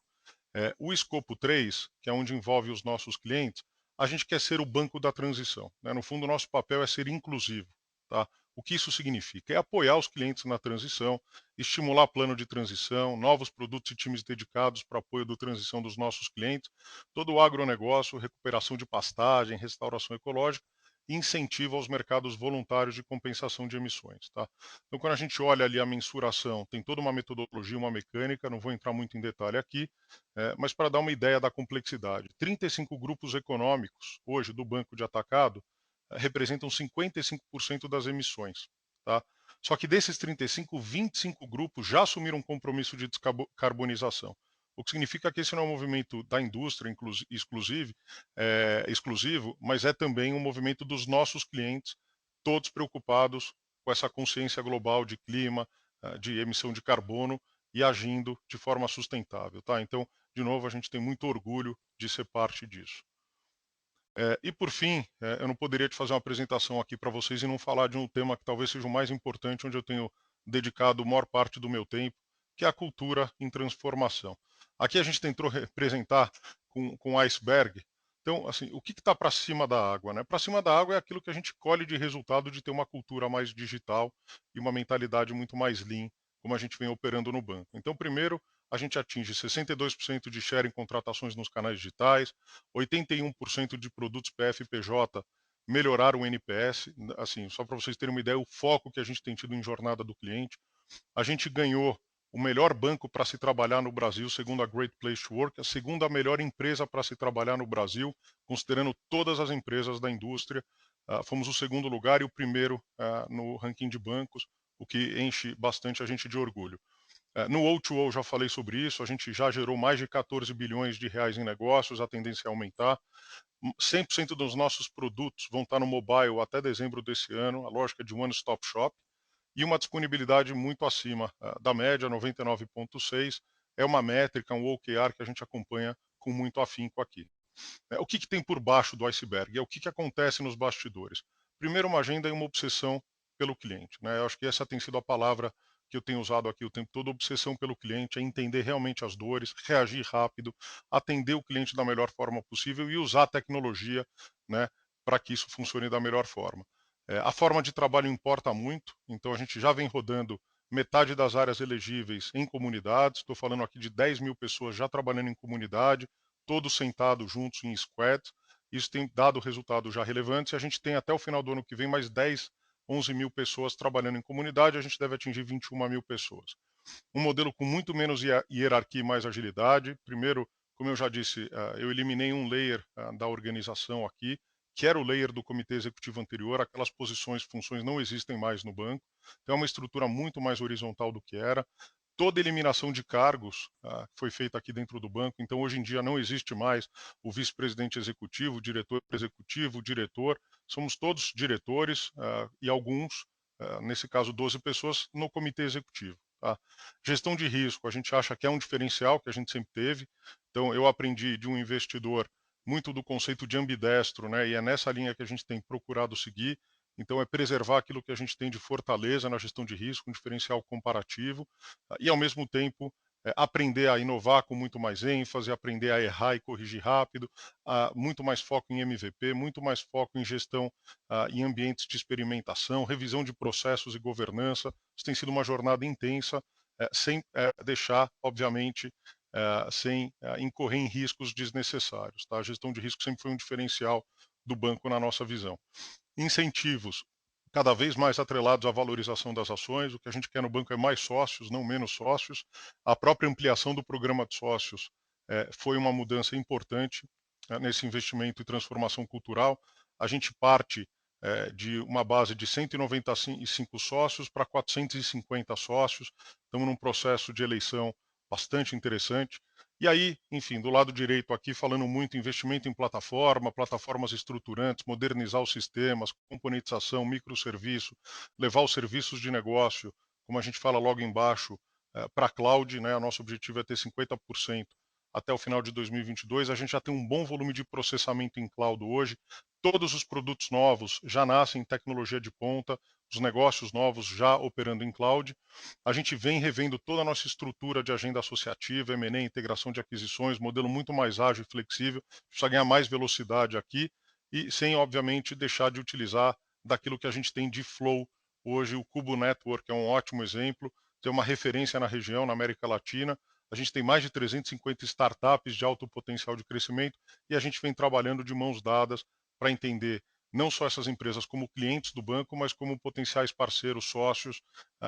O escopo 3, que é onde envolve os nossos clientes, a gente quer ser o banco da transição, né? No fundo, o nosso papel é ser inclusivo. Tá? O que isso significa? É apoiar os clientes na transição, estimular plano de transição, novos produtos e times dedicados para apoio da transição dos nossos clientes, todo o agronegócio, recuperação de pastagem, restauração ecológica e incentivo aos mercados voluntários de compensação de emissões. Tá? Então, quando a gente olha ali a mensuração, tem toda uma metodologia, uma mecânica, não vou entrar muito em detalhe aqui, mas para dar uma ideia da complexidade, 35 grupos econômicos hoje do Banco de Atacado representam 55% das emissões. Tá? Só que desses 35, 25 grupos já assumiram um compromisso de descarbonização. O que significa que esse não é um movimento da indústria exclusivo, mas é também um movimento dos nossos clientes, todos preocupados com essa consciência global de clima, de emissão de carbono e agindo de forma sustentável. Tá? Então, de novo, a gente tem muito orgulho de ser parte disso. E por fim, eu não poderia te fazer uma apresentação aqui para vocês e não falar de um tema que talvez seja o mais importante, onde eu tenho dedicado a maior parte do meu tempo, que é a cultura em transformação. Aqui a gente tentou representar com iceberg. Então, assim, o que está para cima da água? Né? Para cima da água é aquilo que a gente colhe de resultado de ter uma cultura mais digital e uma mentalidade muito mais lean, como a gente vem operando no banco. Então, primeiro, a gente atinge 62% de share em contratações nos canais digitais, 81% de produtos PF/PJ melhoraram o NPS. Assim, só para vocês terem uma ideia, o foco que a gente tem tido em jornada do cliente. A gente ganhou o melhor banco para se trabalhar no Brasil, segundo a Great Place to Work, a segunda melhor empresa para se trabalhar no Brasil, considerando todas as empresas da indústria. Fomos o segundo lugar e o primeiro no ranking de bancos, o que enche bastante a gente de orgulho. No O2O já falei sobre isso, a gente já gerou mais de 14 bilhões de reais em negócios, a tendência é aumentar. 100% dos nossos produtos vão estar no mobile até dezembro desse ano, a lógica de one stop shop, e uma disponibilidade muito acima da média, 99,6, é uma métrica, um OKR que a gente acompanha com muito afinco aqui. O que tem por baixo do iceberg? É o que acontece nos bastidores. Primeiro, uma agenda e uma obsessão pelo cliente. Né? Eu acho que essa tem sido a palavra que eu tenho usado aqui o tempo todo. Obsessão pelo cliente é entender realmente as dores, reagir rápido, atender o cliente da melhor forma possível e usar a tecnologia, né, para que isso funcione da melhor forma. A forma de trabalho importa muito, então a gente já vem rodando metade das áreas elegíveis em comunidades. Estou falando aqui de 10 mil pessoas já trabalhando em comunidade, todos sentados juntos em squad. Isso tem dado resultados já relevantes e a gente tem até o final do ano que vem mais 10, 11 mil pessoas trabalhando em comunidade, a gente deve atingir 21 mil pessoas. Um modelo com muito menos hierarquia e mais agilidade. Primeiro, como eu já disse, eu eliminei um layer da organização aqui, que era o layer do comitê executivo anterior, aquelas posições, funções não existem mais no banco. Então é uma estrutura muito mais horizontal do que era. Toda eliminação de cargos foi feita aqui dentro do banco, então hoje em dia não existe mais o vice-presidente executivo, o diretor executivo, o diretor, somos todos diretores e alguns, nesse caso 12 pessoas, no comitê executivo. Tá? Gestão de risco, a gente acha que é um diferencial que a gente sempre teve, então eu aprendi de um investidor muito do conceito de ambidestro, né? E é nessa linha que a gente tem procurado seguir. Então, é preservar aquilo que a gente tem de fortaleza na gestão de risco, um diferencial comparativo, e, ao mesmo tempo, aprender a inovar com muito mais ênfase, aprender a errar e corrigir rápido, muito mais foco em MVP, muito mais foco em gestão em ambientes de experimentação, revisão de processos e governança. Isso tem sido uma jornada intensa, sem deixar, obviamente, sem incorrer em riscos desnecessários. Tá? A gestão de risco sempre foi um diferencial do banco na nossa visão. Incentivos cada vez mais atrelados à valorização das ações. O que a gente quer no banco é mais sócios, não menos sócios. A própria ampliação do programa de sócios foi uma mudança importante nesse investimento e transformação cultural. A gente parte de uma base de 195 sócios para 450 sócios. Estamos num processo de eleição bastante interessante. E aí, enfim, do lado direito aqui, falando muito investimento em plataforma, plataformas estruturantes, modernizar os sistemas, componentização, microserviço, levar os serviços de negócio, como a gente fala logo embaixo, para a cloud, né? O nosso objetivo é ter 50% até o final de 2022. A gente já tem um bom volume de processamento em cloud hoje. Todos os produtos novos já nascem em tecnologia de ponta, os negócios novos já operando em cloud. A gente vem revendo toda a nossa estrutura de agenda associativa, M&A, integração de aquisições, modelo muito mais ágil e flexível, precisa ganhar mais velocidade aqui e sem, obviamente, deixar de utilizar daquilo que a gente tem de flow hoje. O Cubo Network é um ótimo exemplo, tem uma referência na região, na América Latina. A gente tem mais de 350 startups de alto potencial de crescimento e a gente vem trabalhando de mãos dadas para entender não só essas empresas como clientes do banco, mas como potenciais parceiros, sócios,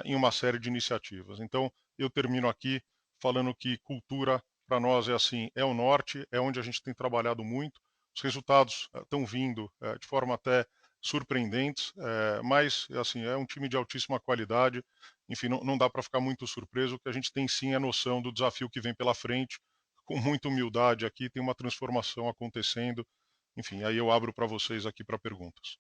em uma série de iniciativas. Então, eu termino aqui falando que cultura, para nós, é assim, é o norte, é onde a gente tem trabalhado muito. Os resultados estão vindo de forma até surpreendentes, mas, assim, é um time de altíssima qualidade. Enfim, não dá para ficar muito surpreso. O que a gente tem, sim, é noção do desafio que vem pela frente. Com muita humildade aqui, tem uma transformação acontecendo. Enfim, aí eu abro para vocês aqui para perguntas.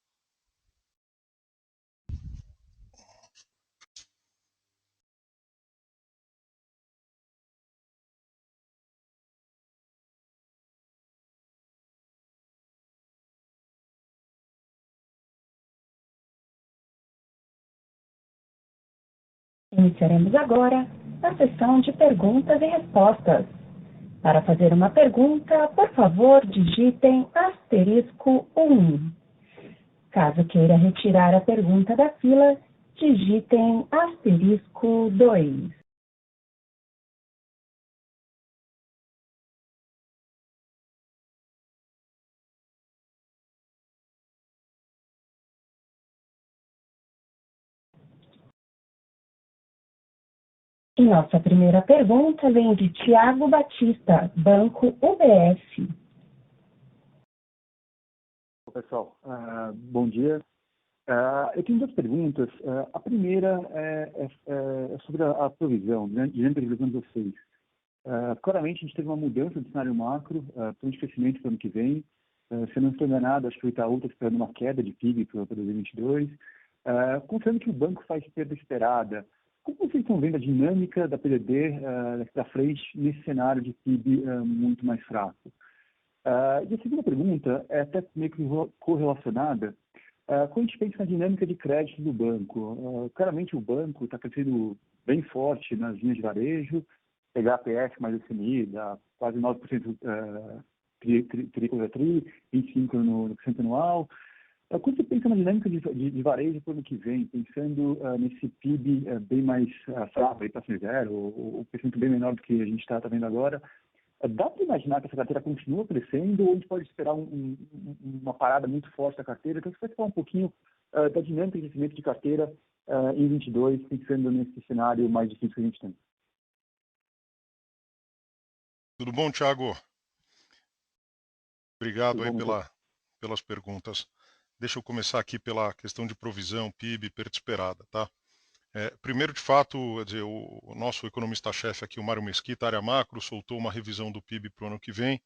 Iniciaremos agora a sessão de perguntas e respostas. Para fazer uma pergunta, por favor, digitem *1. Caso queira retirar a pergunta da fila, digitem *2. E nossa primeira pergunta vem de Thiago Batista, Banco UBS. Pessoal, bom dia. Eu tenho duas perguntas. A primeira é sobre a provisão, né, diante da previsão de vocês. Claramente, a gente teve uma mudança do cenário macro, plano de crescimento para o ano que vem. Se eu não estou enganado, acho que o Itaú está esperando uma queda de PIB para 2022. Considerando que o banco faz perda esperada, como vocês estão vendo a dinâmica da PDD daqui para frente nesse cenário de PIB muito mais fraco? E a segunda pergunta é até meio que correlacionada. Quando a gente pensa na dinâmica de crédito do banco, claramente o banco está crescendo bem forte nas linhas de varejo, pegar APF mais SMI, dá quase 9% tri contra tri, 25% no crescimento anual. Quando você pensa na dinâmica de varejo para o ano que vem, pensando nesse PIB bem mais fraco, para zero, o crescimento bem menor do que a gente está vendo agora, dá para imaginar que essa carteira continua crescendo ou a gente pode esperar uma parada muito forte da carteira? Então, você pode falar um pouquinho da dinâmica de crescimento de carteira em 2022, pensando nesse cenário mais difícil que a gente tem. Tudo bom, Thiago? Obrigado aí pelas perguntas. Deixa eu começar aqui pela questão de provisão, PIB, perda esperada, tá? Primeiro, de fato, quer dizer, o nosso economista-chefe aqui, o Mário Mesquita, área macro, soltou uma revisão do PIB para o ano que vem,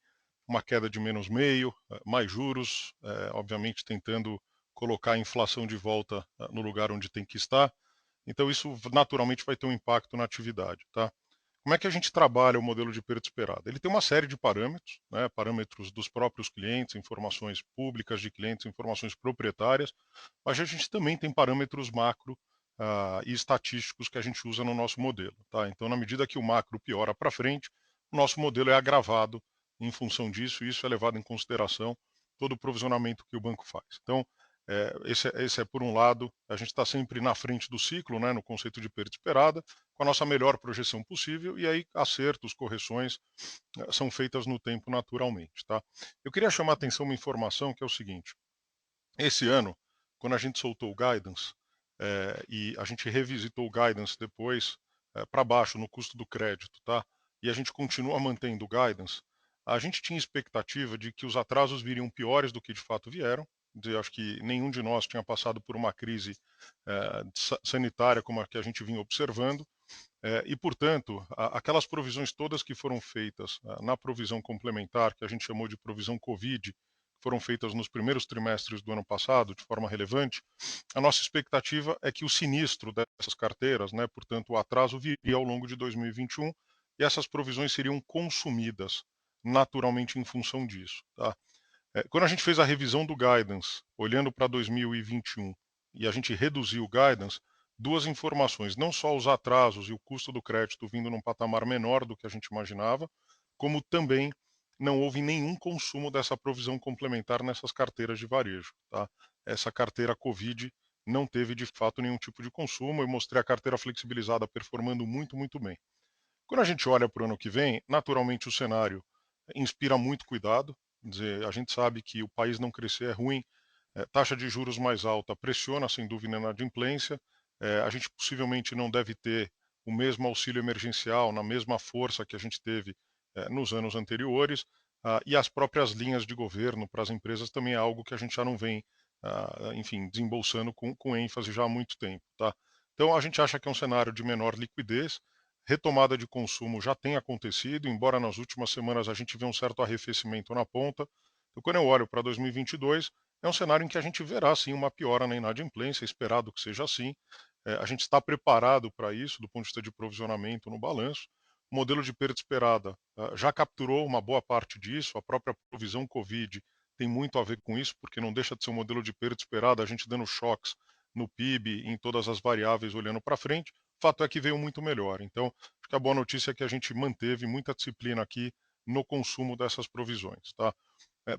uma queda de menos meio, mais juros, obviamente tentando colocar a inflação de volta no lugar onde tem que estar. Então, isso naturalmente vai ter um impacto na atividade, tá? como é que a gente trabalha o modelo de perda esperada? Ele tem uma série de parâmetros, né, parâmetros dos próprios clientes, informações públicas de clientes, informações proprietárias, mas a gente também tem parâmetros macro e estatísticos que a gente usa no nosso modelo. Tá? Então, na medida que o macro piora para frente, o nosso modelo é agravado em função disso, e isso é levado em consideração todo o provisionamento que o banco faz. Então, esse é por um lado, a gente está sempre na frente do ciclo, né, no conceito de perda esperada, com a nossa melhor projeção possível, e aí acertos, correções são feitas no tempo naturalmente. Tá? Eu queria chamar a atenção uma informação que é o seguinte: esse ano, quando a gente soltou o guidance, e a gente revisitou o guidance depois para baixo no custo do crédito, tá? E a gente continua mantendo o guidance, a gente tinha expectativa de que os atrasos viriam piores do que de fato vieram. Eu acho que nenhum de nós tinha passado por uma crise sanitária como a que a gente vinha observando. E, portanto, aquelas provisões todas que foram feitas na provisão complementar, que a gente chamou de provisão Covid, que foram feitas nos primeiros trimestres do ano passado, de forma relevante, a nossa expectativa é que o sinistro dessas carteiras, né, portanto, o atraso viria ao longo de 2021 e essas provisões seriam consumidas naturalmente em função disso. Tá? Quando a gente fez a revisão do guidance, olhando para 2021, e a gente reduziu o guidance, duas informações: não só os atrasos e o custo do crédito vindo num patamar menor do que a gente imaginava, como também não houve nenhum consumo dessa provisão complementar nessas carteiras de varejo. Tá? Essa carteira Covid não teve de fato nenhum tipo de consumo. Eu mostrei a carteira flexibilizada performando muito, muito bem. Quando a gente olha para o ano que vem, naturalmente o cenário inspira muito cuidado. Quer dizer, a gente sabe que o país não crescer é ruim, taxa de juros mais alta pressiona, sem dúvida, na inadimplência. A gente possivelmente não deve ter o mesmo auxílio emergencial na mesma força que a gente teve nos anos anteriores. E as próprias linhas de governo para as empresas também é algo que a gente já não vem, enfim, desembolsando com ênfase já há muito tempo. Tá? Então, a gente acha que é um cenário de menor liquidez. Retomada de consumo já tem acontecido, embora nas últimas semanas a gente vê um certo arrefecimento na ponta. Então, quando eu olho para 2022, é um cenário em que a gente verá sim uma piora na inadimplência, esperado que seja assim. A gente está preparado para isso do ponto de vista de provisionamento no balanço. O modelo de perda esperada já capturou uma boa parte disso, a própria provisão Covid tem muito a ver com isso, porque não deixa de ser um modelo de perda esperada, a gente dando choques no PIB, em todas as variáveis olhando para frente. Fato é que veio muito melhor. Então, acho que a boa notícia é que a gente manteve muita disciplina aqui no consumo dessas provisões. Tá?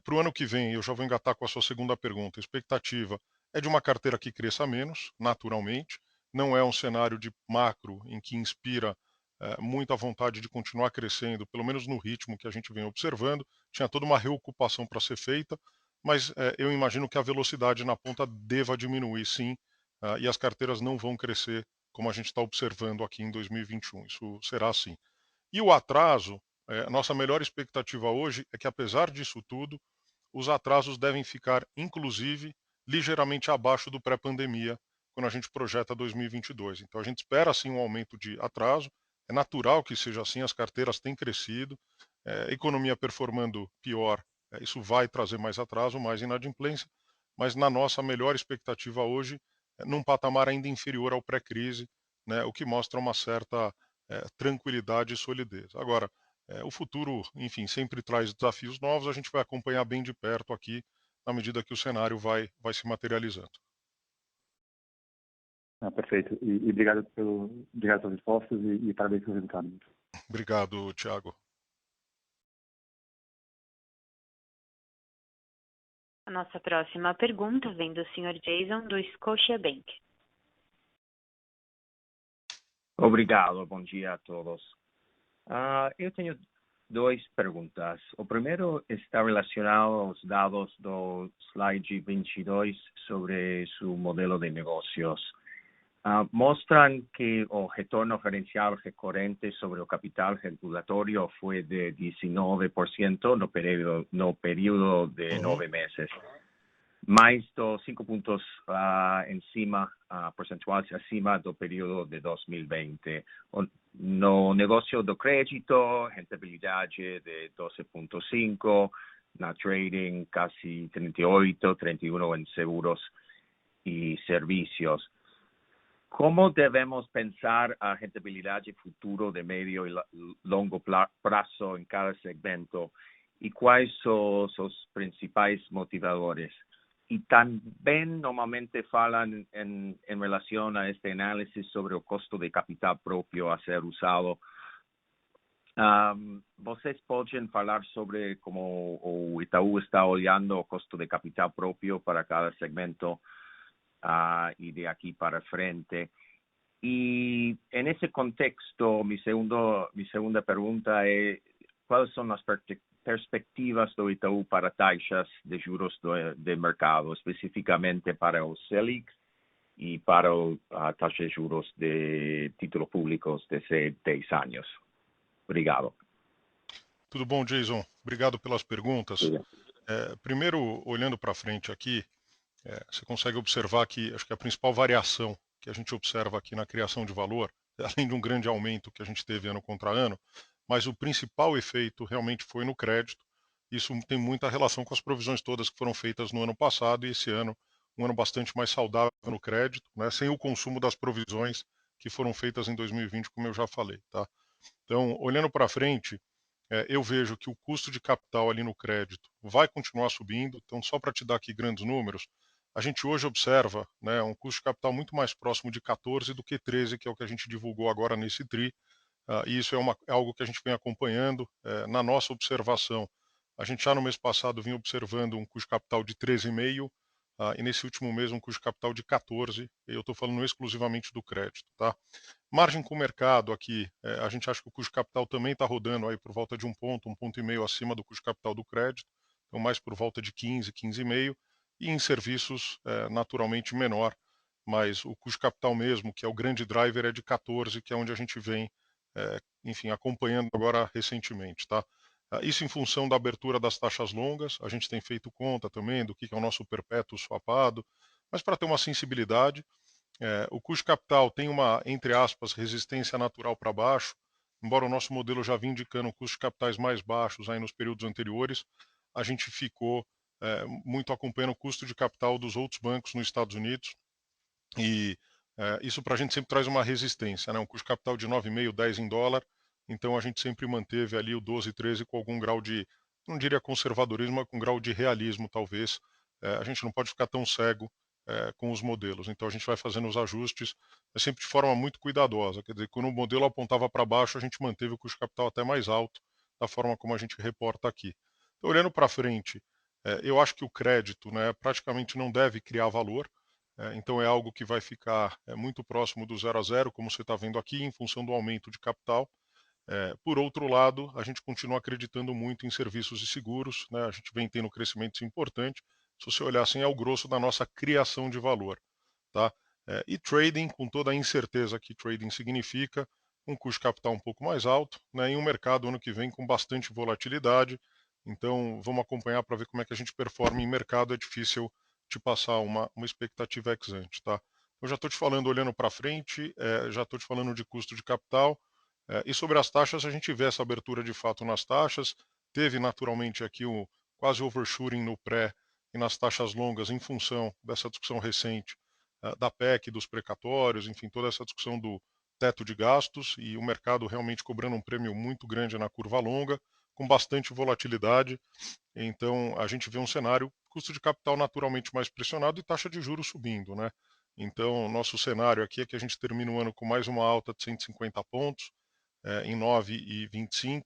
Para o ano que vem, eu já vou engatar com a sua segunda pergunta. A expectativa é de uma carteira que cresça menos, naturalmente. Não é um cenário de macro em que inspira muita vontade de continuar crescendo, pelo menos no ritmo que a gente vem observando. Tinha toda uma reocupação para ser feita, mas eu imagino que a velocidade na ponta deva diminuir, sim, e as carteiras não vão crescer como a gente está observando aqui em 2021. Isso será assim. E o atraso, a nossa melhor expectativa hoje é que, apesar disso tudo, os atrasos devem ficar, inclusive, ligeiramente abaixo do pré-pandemia, quando a gente projeta 2022. Então, a gente espera, sim, um aumento de atraso. É natural que seja assim, as carteiras têm crescido, economia performando pior, isso vai trazer mais atraso, mais inadimplência, mas na nossa melhor expectativa hoje, num patamar ainda inferior ao pré-crise, né, o que mostra uma certa tranquilidade e solidez. Agora, o futuro, enfim, sempre traz desafios novos, a gente vai acompanhar bem de perto aqui, na medida que o cenário vai se materializando. Perfeito. E obrigado pelas respostas e parabéns pelo resultado. Obrigado, Thiago. A nossa próxima pergunta vem do Sr. Jason, do Scotiabank. Obrigado, bom dia a todos. Eu tenho duas perguntas. O primeiro está relacionado aos dados do slide 22 sobre su modelo de negocios. Mostram que o retorno gerencial recorrente sobre o capital regulatorio fue de 19% no período de 9 meses. Mais dos 5 pontos percentuais acima do período de 2020. No negócio do crédito, rentabilidade de 12,5%, na trading casi 38%, 31% em seguros e servicios. Como devemos pensar a rentabilidade futuro de médio e longo prazo em cada segmento e quais são os principais motivadores? E também normalmente falam em relação a este análisis sobre o custo de capital próprio a ser usado. Vocês podem falar sobre como o Itaú está olhando o custo de capital próprio para cada segmento e de aqui para frente. E nesse contexto, mi segunda pergunta é quais são as perspectivas do Itaú para taxas de juros de mercado, especificamente para o Selic e para a taxa de juros de títulos públicos de 10 anos. Obrigado. Tudo bom, Jason? Obrigado pelas perguntas. Primeiro, olhando para frente aqui, você consegue observar que acho que a principal variação que a gente observa aqui na criação de valor, além de um grande aumento que a gente teve ano contra ano, mas o principal efeito realmente foi no crédito. Isso tem muita relação com as provisões todas que foram feitas no ano passado e esse ano, um ano bastante mais saudável no crédito, né, sem o consumo das provisões que foram feitas em 2020, como eu já falei. Tá? Então, olhando para frente, eu vejo que o custo de capital ali no crédito vai continuar subindo. Então, só para te dar aqui grandes números, a gente hoje observa, né, um custo de capital muito mais próximo de 14 do que 13, que é o que a gente divulgou agora nesse TRI. E isso é algo que a gente vem acompanhando. Na nossa observação, a gente já no mês passado vinha observando um custo de capital de 13,5 e nesse último mês um custo de capital de 14. E eu estou falando exclusivamente do crédito. Tá? Margem com o mercado aqui, a gente acha que o custo de capital também está rodando aí por volta de um ponto e meio acima do custo de capital do crédito, então mais por volta de 15, 15,5, e em serviços naturalmente menor, mas o custo de capital mesmo, que é o grande driver, é de 14, que é onde a gente vem, enfim, acompanhando agora recentemente, tá? Isso em função da abertura das taxas longas, a gente tem feito conta também do que é o nosso perpétuo swapado, mas para ter uma sensibilidade, o custo de capital tem uma, entre aspas, resistência natural para baixo, embora o nosso modelo já vinha indicando custos de capitais mais baixos aí nos períodos anteriores, a gente ficou muito acompanhando o custo de capital dos outros bancos nos Estados Unidos e isso para a gente sempre traz uma resistência, né? Um custo de capital de 9,5, 10 em dólar, então a gente sempre manteve ali o 12, 13 com algum grau de, não diria conservadorismo, mas com grau de realismo talvez. A gente não pode ficar tão cego com os modelos. Então a gente vai fazendo os ajustes, sempre de forma muito cuidadosa. Quer dizer, quando o modelo apontava para baixo, a gente manteve o custo de capital até mais alto, da forma como a gente reporta aqui. Então, olhando para frente, eu acho que o crédito, né, praticamente não deve criar valor. Então é algo que vai ficar muito próximo do 0 a 0, como você está vendo aqui, em função do aumento de capital. Por outro lado, a gente continua acreditando muito em serviços e seguros, né? A gente vem tendo crescimentos importantes. Se você olhar assim, é o grosso da nossa criação de valor. Tá? E trading, com toda a incerteza que trading significa, um custo de capital um pouco mais alto, né? Em um mercado ano que vem com bastante volatilidade. Então, vamos acompanhar para ver como é que a gente performa em mercado. É difícil te passar uma expectativa ex ante. Tá? Eu já estou te falando olhando para frente, já estou te falando de custo de capital. E sobre as taxas, a gente vê essa abertura de fato nas taxas. Teve naturalmente aqui o quase overshooting no pré e nas taxas longas em função dessa discussão recente da PEC, dos precatórios, enfim, toda essa discussão do teto de gastos e o mercado realmente cobrando um prêmio muito grande na curva longa, com bastante volatilidade. Então, a gente vê um cenário, custo de capital naturalmente mais pressionado e taxa de juros subindo, né? Então, nosso cenário aqui é que a gente termina o ano com mais uma alta de 150 pontos, em 9,25,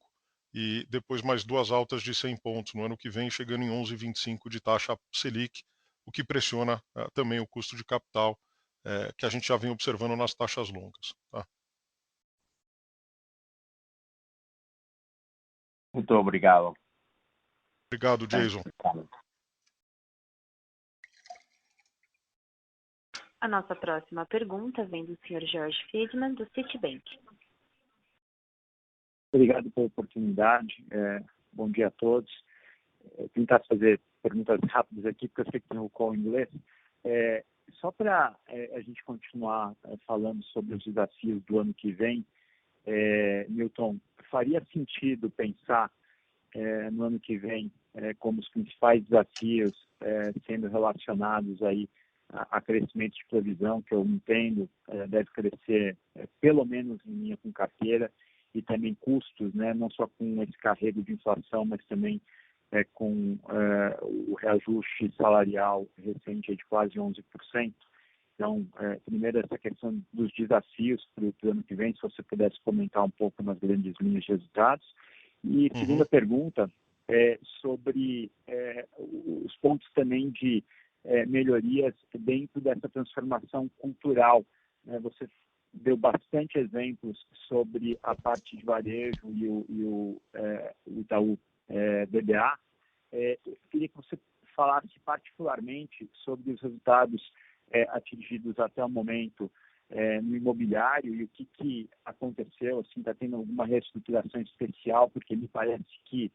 e depois mais duas altas de 100 pontos no ano que vem, chegando em 11,25 de taxa Selic, o que pressiona também o custo de capital que a gente já vem observando nas taxas longas. Tá? Muito obrigado. Obrigado, Jason. A nossa próxima pergunta vem do Sr. Jorge Friedman, do Citibank. Obrigado pela oportunidade. Bom dia a todos. Tentar fazer perguntas rápidas aqui, porque eu sei que tem o call em inglês. Só para a gente continuar falando sobre os desafios do ano que vem, Milton, faria sentido pensar no ano que vem como os principais desafios sendo relacionados aí a crescimento de provisão, que eu entendo deve crescer pelo menos em linha com carteira, e também custos, né, não só com esse carrego de inflação, mas também com o reajuste salarial recente de quase 11%. Então, primeiro, essa questão dos desafios para o ano que vem, se você pudesse comentar um pouco nas grandes linhas de resultados. E segunda pergunta é sobre os pontos também de melhorias dentro dessa transformação cultural. Você deu bastante exemplos sobre a parte de varejo e o Itaú BBA. Eu queria que você falasse particularmente sobre os resultados atingidos até o momento no imobiliário e o que aconteceu, assim, está tendo alguma reestruturação especial, porque me parece que,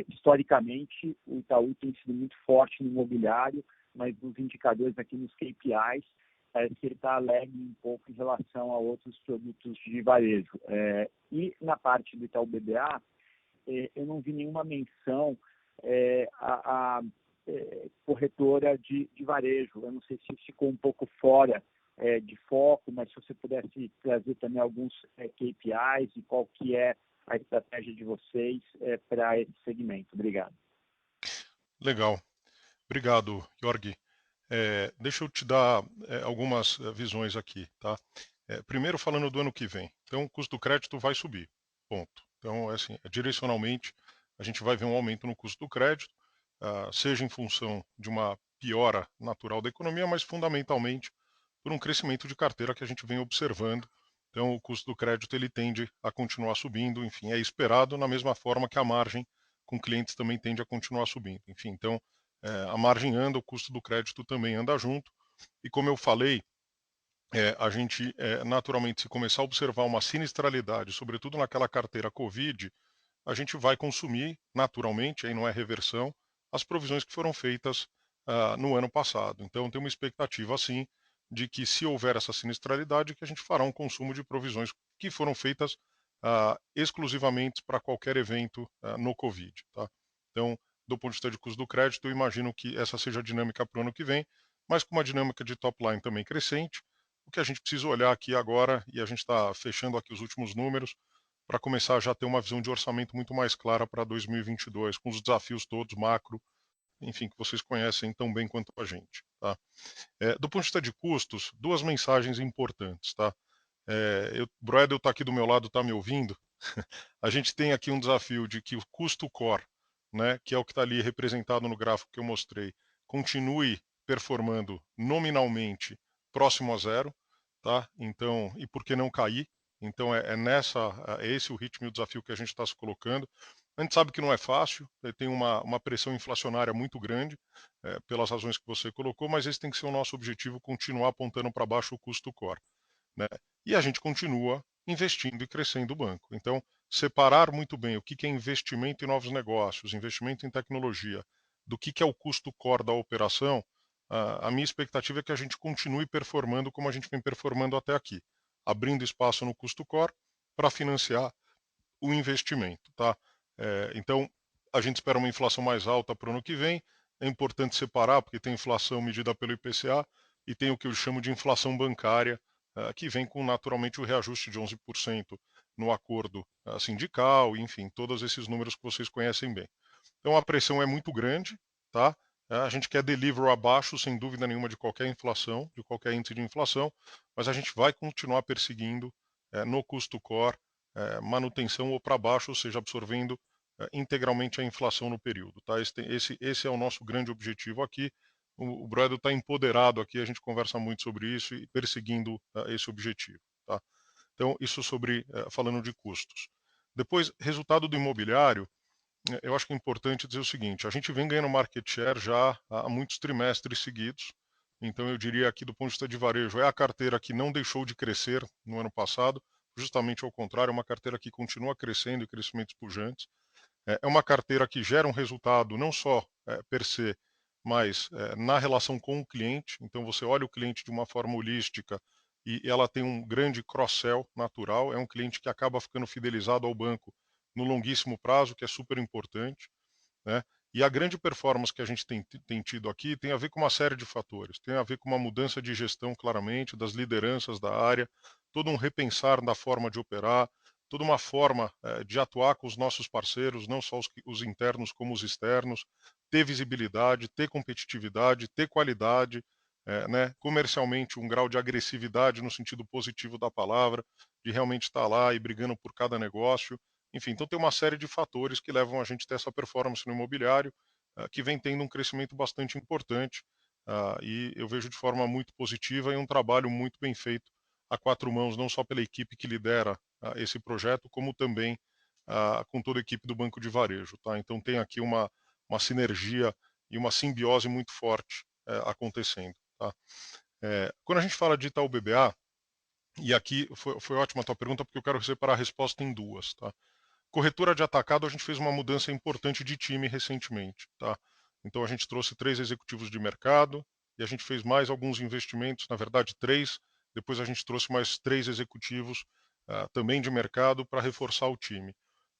historicamente, o Itaú tem sido muito forte no imobiliário, mas nos indicadores aqui nos KPIs, parece que ele está alegre um pouco em relação a outros produtos de varejo. E na parte do Itaú BBA, eu não vi nenhuma menção a corretora de varejo. Eu não sei se ficou um pouco fora de foco, mas se você pudesse trazer também alguns KPIs e qual que é a estratégia de vocês para esse segmento. Obrigado. Legal. Obrigado, Jorge. Deixa eu te dar algumas visões aqui, tá? Primeiro, falando do ano que vem. Então, o custo do crédito vai subir, ponto. Então, assim, direcionalmente, a gente vai ver um aumento no custo do crédito, seja em função de uma piora natural da economia, mas fundamentalmente por um crescimento de carteira que a gente vem observando. Então, o custo do crédito ele tende a continuar subindo, enfim, é esperado na mesma forma que a margem com clientes também tende a continuar subindo. Enfim, então, a margem anda, o custo do crédito também anda junto. E como eu falei, a gente, naturalmente, se começar a observar uma sinistralidade, sobretudo naquela carteira Covid, a gente vai consumir naturalmente, aí não é reversão, as provisões que foram feitas no ano passado. Então, tem uma expectativa, sim, de que se houver essa sinistralidade, que a gente fará um consumo de provisões que foram feitas exclusivamente para qualquer evento no Covid. Tá? Então, do ponto de vista de custo do crédito, eu imagino que essa seja a dinâmica para o ano que vem, mas com uma dinâmica de top line também crescente. O que a gente precisa olhar aqui agora, e a gente está fechando aqui os últimos números, para começar a já ter uma visão de orçamento muito mais clara para 2022, com os desafios todos macro, enfim, que vocês conhecem tão bem quanto a gente. Tá? Do ponto de vista de custos, duas mensagens importantes. Tá? O Broedel está aqui do meu lado, está me ouvindo. A gente tem aqui um desafio de que o custo core, né, que é o que está ali representado no gráfico que eu mostrei, continue performando nominalmente próximo a zero, tá? Então, e por que não cair? Então é esse o ritmo e o desafio que a gente está se colocando. A gente sabe que não é fácil, tem uma pressão inflacionária muito grande, pelas razões que você colocou, mas esse tem que ser o nosso objetivo, continuar apontando para baixo o custo core. Né? E a gente continua investindo e crescendo o banco. Então, separar muito bem o que é investimento em novos negócios, investimento em tecnologia, do que é o custo core da operação, a minha expectativa é que a gente continue performando como a gente vem performando até aqui, abrindo espaço no custo core para financiar o investimento. Tá? Então, a gente espera uma inflação mais alta para o ano que vem. É importante separar, porque tem inflação medida pelo IPCA e tem o que eu chamo de inflação bancária, que vem com naturalmente o reajuste de 11% no acordo sindical, enfim, todos esses números que vocês conhecem bem. Então a pressão é muito grande, tá? A gente quer deliver abaixo, sem dúvida nenhuma, de qualquer inflação, de qualquer índice de inflação, mas a gente vai continuar perseguindo no custo core manutenção ou para baixo, ou seja, absorvendo integralmente a inflação no período. Tá? Esse é o nosso grande objetivo aqui. O Broedel está empoderado aqui, a gente conversa muito sobre isso e perseguindo esse objetivo. Tá? Então, isso sobre falando de custos. Depois, resultado do imobiliário, eu acho que é importante dizer o seguinte: a gente vem ganhando market share já há muitos trimestres seguidos. Então, eu diria que, do ponto de vista de varejo, é a carteira que não deixou de crescer no ano passado, justamente ao contrário, é uma carteira que continua crescendo e crescimentos pujantes. É uma carteira que gera um resultado não só per se, mas na relação com o cliente. Então, você olha o cliente de uma forma holística e ela tem um grande cross-sell natural. É um cliente que acaba ficando fidelizado ao banco no longuíssimo prazo, que é super importante. Né? E a grande performance que a gente tem tido aqui tem a ver com uma série de fatores. Tem a ver com uma mudança de gestão, claramente, das lideranças da área, todo um repensar da forma de operar, toda uma forma de atuar com os nossos parceiros, não só os internos como os externos, ter visibilidade, ter competitividade, ter qualidade, né, comercialmente um grau de agressividade no sentido positivo da palavra, de realmente estar lá e brigando por cada negócio. Enfim, então tem uma série de fatores que levam a gente a ter essa performance no imobiliário, que vem tendo um crescimento bastante importante, e eu vejo de forma muito positiva e um trabalho muito bem feito a quatro mãos, não só pela equipe que lidera esse projeto, como também com toda a equipe do Banco de Varejo. Tá? Então tem aqui uma sinergia e uma simbiose muito forte acontecendo. Tá? Quando a gente fala de Itaú BBA, e aqui foi ótima a tua pergunta, porque eu quero separar a resposta em duas. Tá? Corretora de atacado, a gente fez uma mudança importante de time recentemente. Tá? Então a gente trouxe 3 executivos de mercado e a gente fez mais alguns investimentos, na verdade 3. Depois a gente trouxe mais 3 executivos também de mercado para reforçar o time.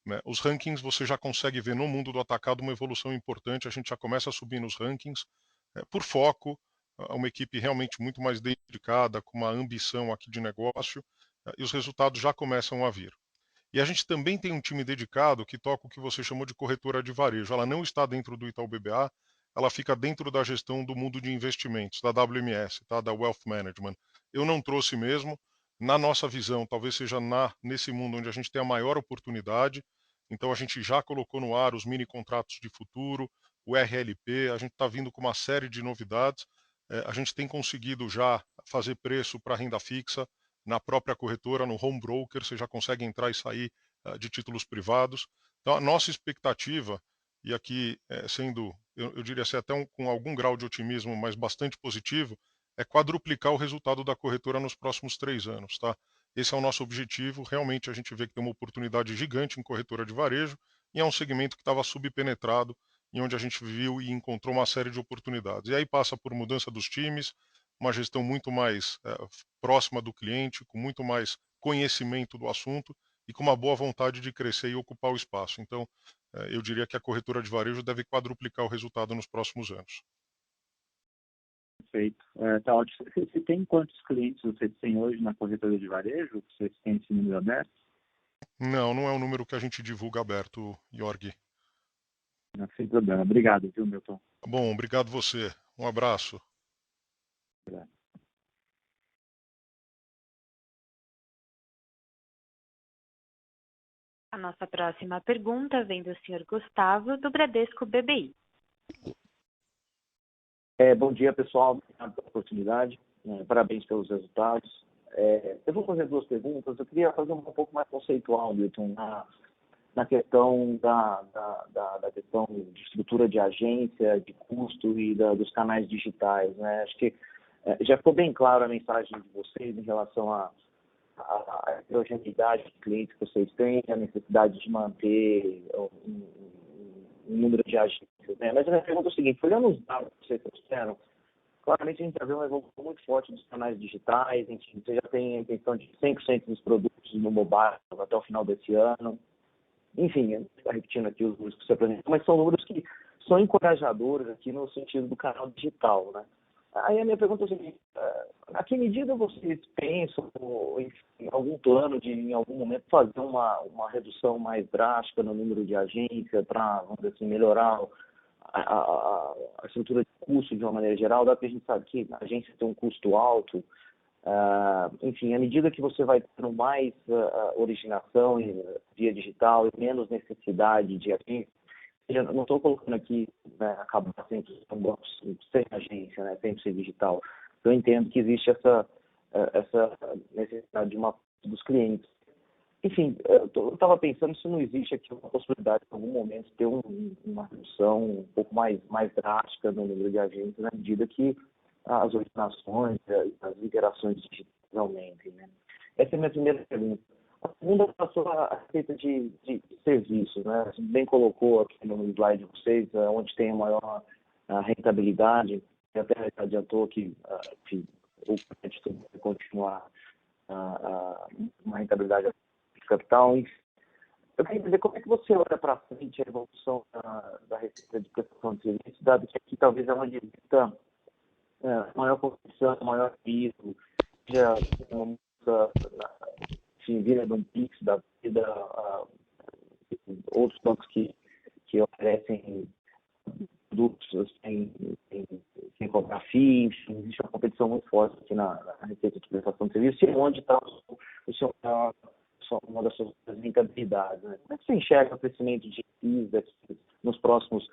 Né? Os rankings você já consegue ver no mundo do atacado uma evolução importante, a gente já começa a subir nos rankings por foco, uma equipe realmente muito mais dedicada, com uma ambição aqui de negócio, e os resultados já começam a vir. E a gente também tem um time dedicado que toca o que você chamou de corretora de varejo. Ela não está dentro do Itaú BBA, ela fica dentro da gestão do mundo de investimentos, da WMS, tá? Da Wealth Management. Eu não trouxe mesmo. Na nossa visão, talvez seja nesse mundo onde a gente tem a maior oportunidade. Então a gente já colocou no ar os mini contratos de futuro, o RLP, a gente está vindo com uma série de novidades. A gente tem conseguido já fazer preço para renda fixa, na própria corretora, no home broker, você já consegue entrar e sair de títulos privados. Então, a nossa expectativa, e aqui sendo, eu diria assim, até com algum grau de otimismo, mas bastante positivo, é quadruplicar o resultado da corretora nos próximos 3 anos. Tá? Esse é o nosso objetivo. Realmente, a gente vê que tem uma oportunidade gigante em corretora de varejo e é um segmento que estava subpenetrado e onde a gente viu e encontrou uma série de oportunidades. E aí passa por mudança dos times, uma gestão muito mais próxima do cliente, com muito mais conhecimento do assunto e com uma boa vontade de crescer e ocupar o espaço. Então, eu diria que a corretora de varejo deve quadruplicar o resultado nos próximos anos. Perfeito. Tá ótimo. Você tem quantos clientes vocês têm hoje na corretora de varejo? Vocês têm esse número aberto? Não, não é um número que a gente divulga aberto, Jorg. Não, sem problema. Obrigado, viu, Milton? Bom, obrigado você. Um abraço. Obrigado. A nossa próxima pergunta vem do Sr. Gustavo, do Bradesco BBI. Bom dia, pessoal. Obrigado pela oportunidade. Parabéns pelos resultados. Eu vou fazer 2 perguntas. Eu queria fazer um pouco mais conceitual, Milton, na questão da questão de estrutura de agência, de custo e dos canais digitais. Né? Acho que já ficou bem claro a mensagem de vocês em relação à heterogeneidade de clientes que vocês têm, a necessidade de manter um número de agências. Né? Mas a minha pergunta é o seguinte: olhando os dados que vocês trouxeram, claramente a gente já vê uma evolução muito forte dos canais digitais. Enfim, você já tem a intenção de 100% dos produtos no mobile até o final desse ano. Enfim, eu estou repetindo aqui os números que você apresentou, mas são números que são encorajadores aqui no sentido do canal digital, né? Aí a minha pergunta é a seguinte: a que medida vocês pensam em algum plano de, em algum momento, fazer uma redução mais drástica no número de agência para, vamos dizer assim, melhorar a estrutura de custo de uma maneira geral? Dá para a gente saber que a agência tem um custo alto. Enfim, à medida que você vai tendo mais originação via digital e menos necessidade de agência, eu não estou colocando aqui, né, acabar sempre sem agência, né, sempre ser digital. Eu entendo que existe essa necessidade dos clientes. Enfim, eu estava pensando se não existe aqui uma possibilidade, em algum momento, ter uma redução um pouco mais drástica no número de agências, na medida que as originações e as interações digitais aumentem. Né? Essa é a minha primeira pergunta. A segunda passou a respeito de serviços. Né? Você bem colocou aqui no slide de vocês, onde tem a maior rentabilidade, e até adiantou que o crédito vai continuar uma rentabilidade de capital. Eu queria entender como é que você olha para frente a evolução da receita de prestação de serviços, dado que aqui talvez é onde exista maior competição, maior risco, seja uma mudança, enfim, vinda de um Pix, da vida, outros bancos que oferecem produtos sem cobrar FII, enfim, existe uma competição muito forte aqui na receita de prestação de serviço, e onde está uma das suas rentabilidades. Né? Como é que você enxerga o crescimento de FIIs nos próximos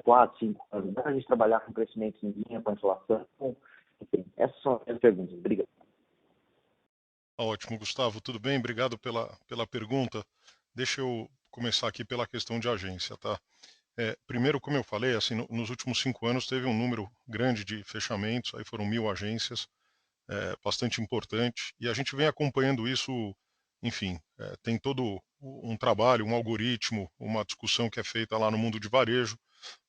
4, 5 anos? Dá para a gente trabalhar com crescimento em linha, com a inflação? Enfim, essas são as perguntas. Obrigado. Ótimo, Gustavo, tudo bem? Obrigado pela pergunta. Deixa eu começar aqui pela questão de agência, tá? Primeiro, como eu falei, assim, nos últimos 5 anos teve um número grande de fechamentos, aí foram 1.000 agências, bastante importante, e a gente vem acompanhando isso, enfim, tem todo um trabalho, um algoritmo, uma discussão que é feita lá no mundo de varejo,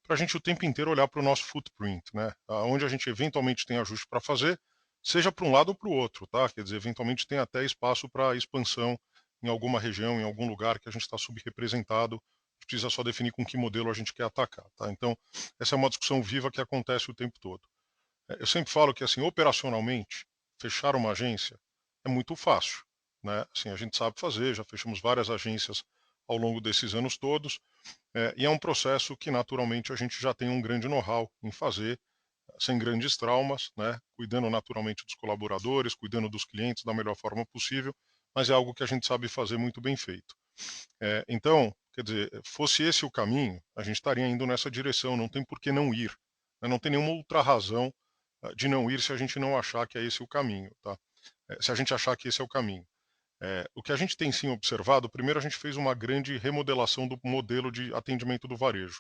para a gente o tempo inteiro olhar para o nosso footprint, né? Onde a gente eventualmente tem ajuste para fazer, seja para um lado ou para o outro, tá? Quer dizer, eventualmente tem até espaço para expansão em alguma região, em algum lugar que a gente está subrepresentado, a gente precisa só definir com que modelo a gente quer atacar, tá? Então, essa é uma discussão viva que acontece o tempo todo. Eu sempre falo que, assim, operacionalmente, fechar uma agência é muito fácil, né? Assim, a gente sabe fazer, já fechamos várias agências ao longo desses anos todos, e é um processo que naturalmente a gente já tem um grande know-how em fazer, sem grandes traumas, né? Cuidando naturalmente dos colaboradores, cuidando dos clientes da melhor forma possível, mas é algo que a gente sabe fazer muito bem feito. Então, quer dizer, fosse esse o caminho, a gente estaria indo nessa direção, não tem por que não ir, né? Não tem nenhuma outra razão de não ir se a gente não achar que é esse o caminho, tá? Se a gente achar que esse é o caminho. O que a gente tem sim observado, primeiro a gente fez uma grande remodelação do modelo de atendimento do varejo.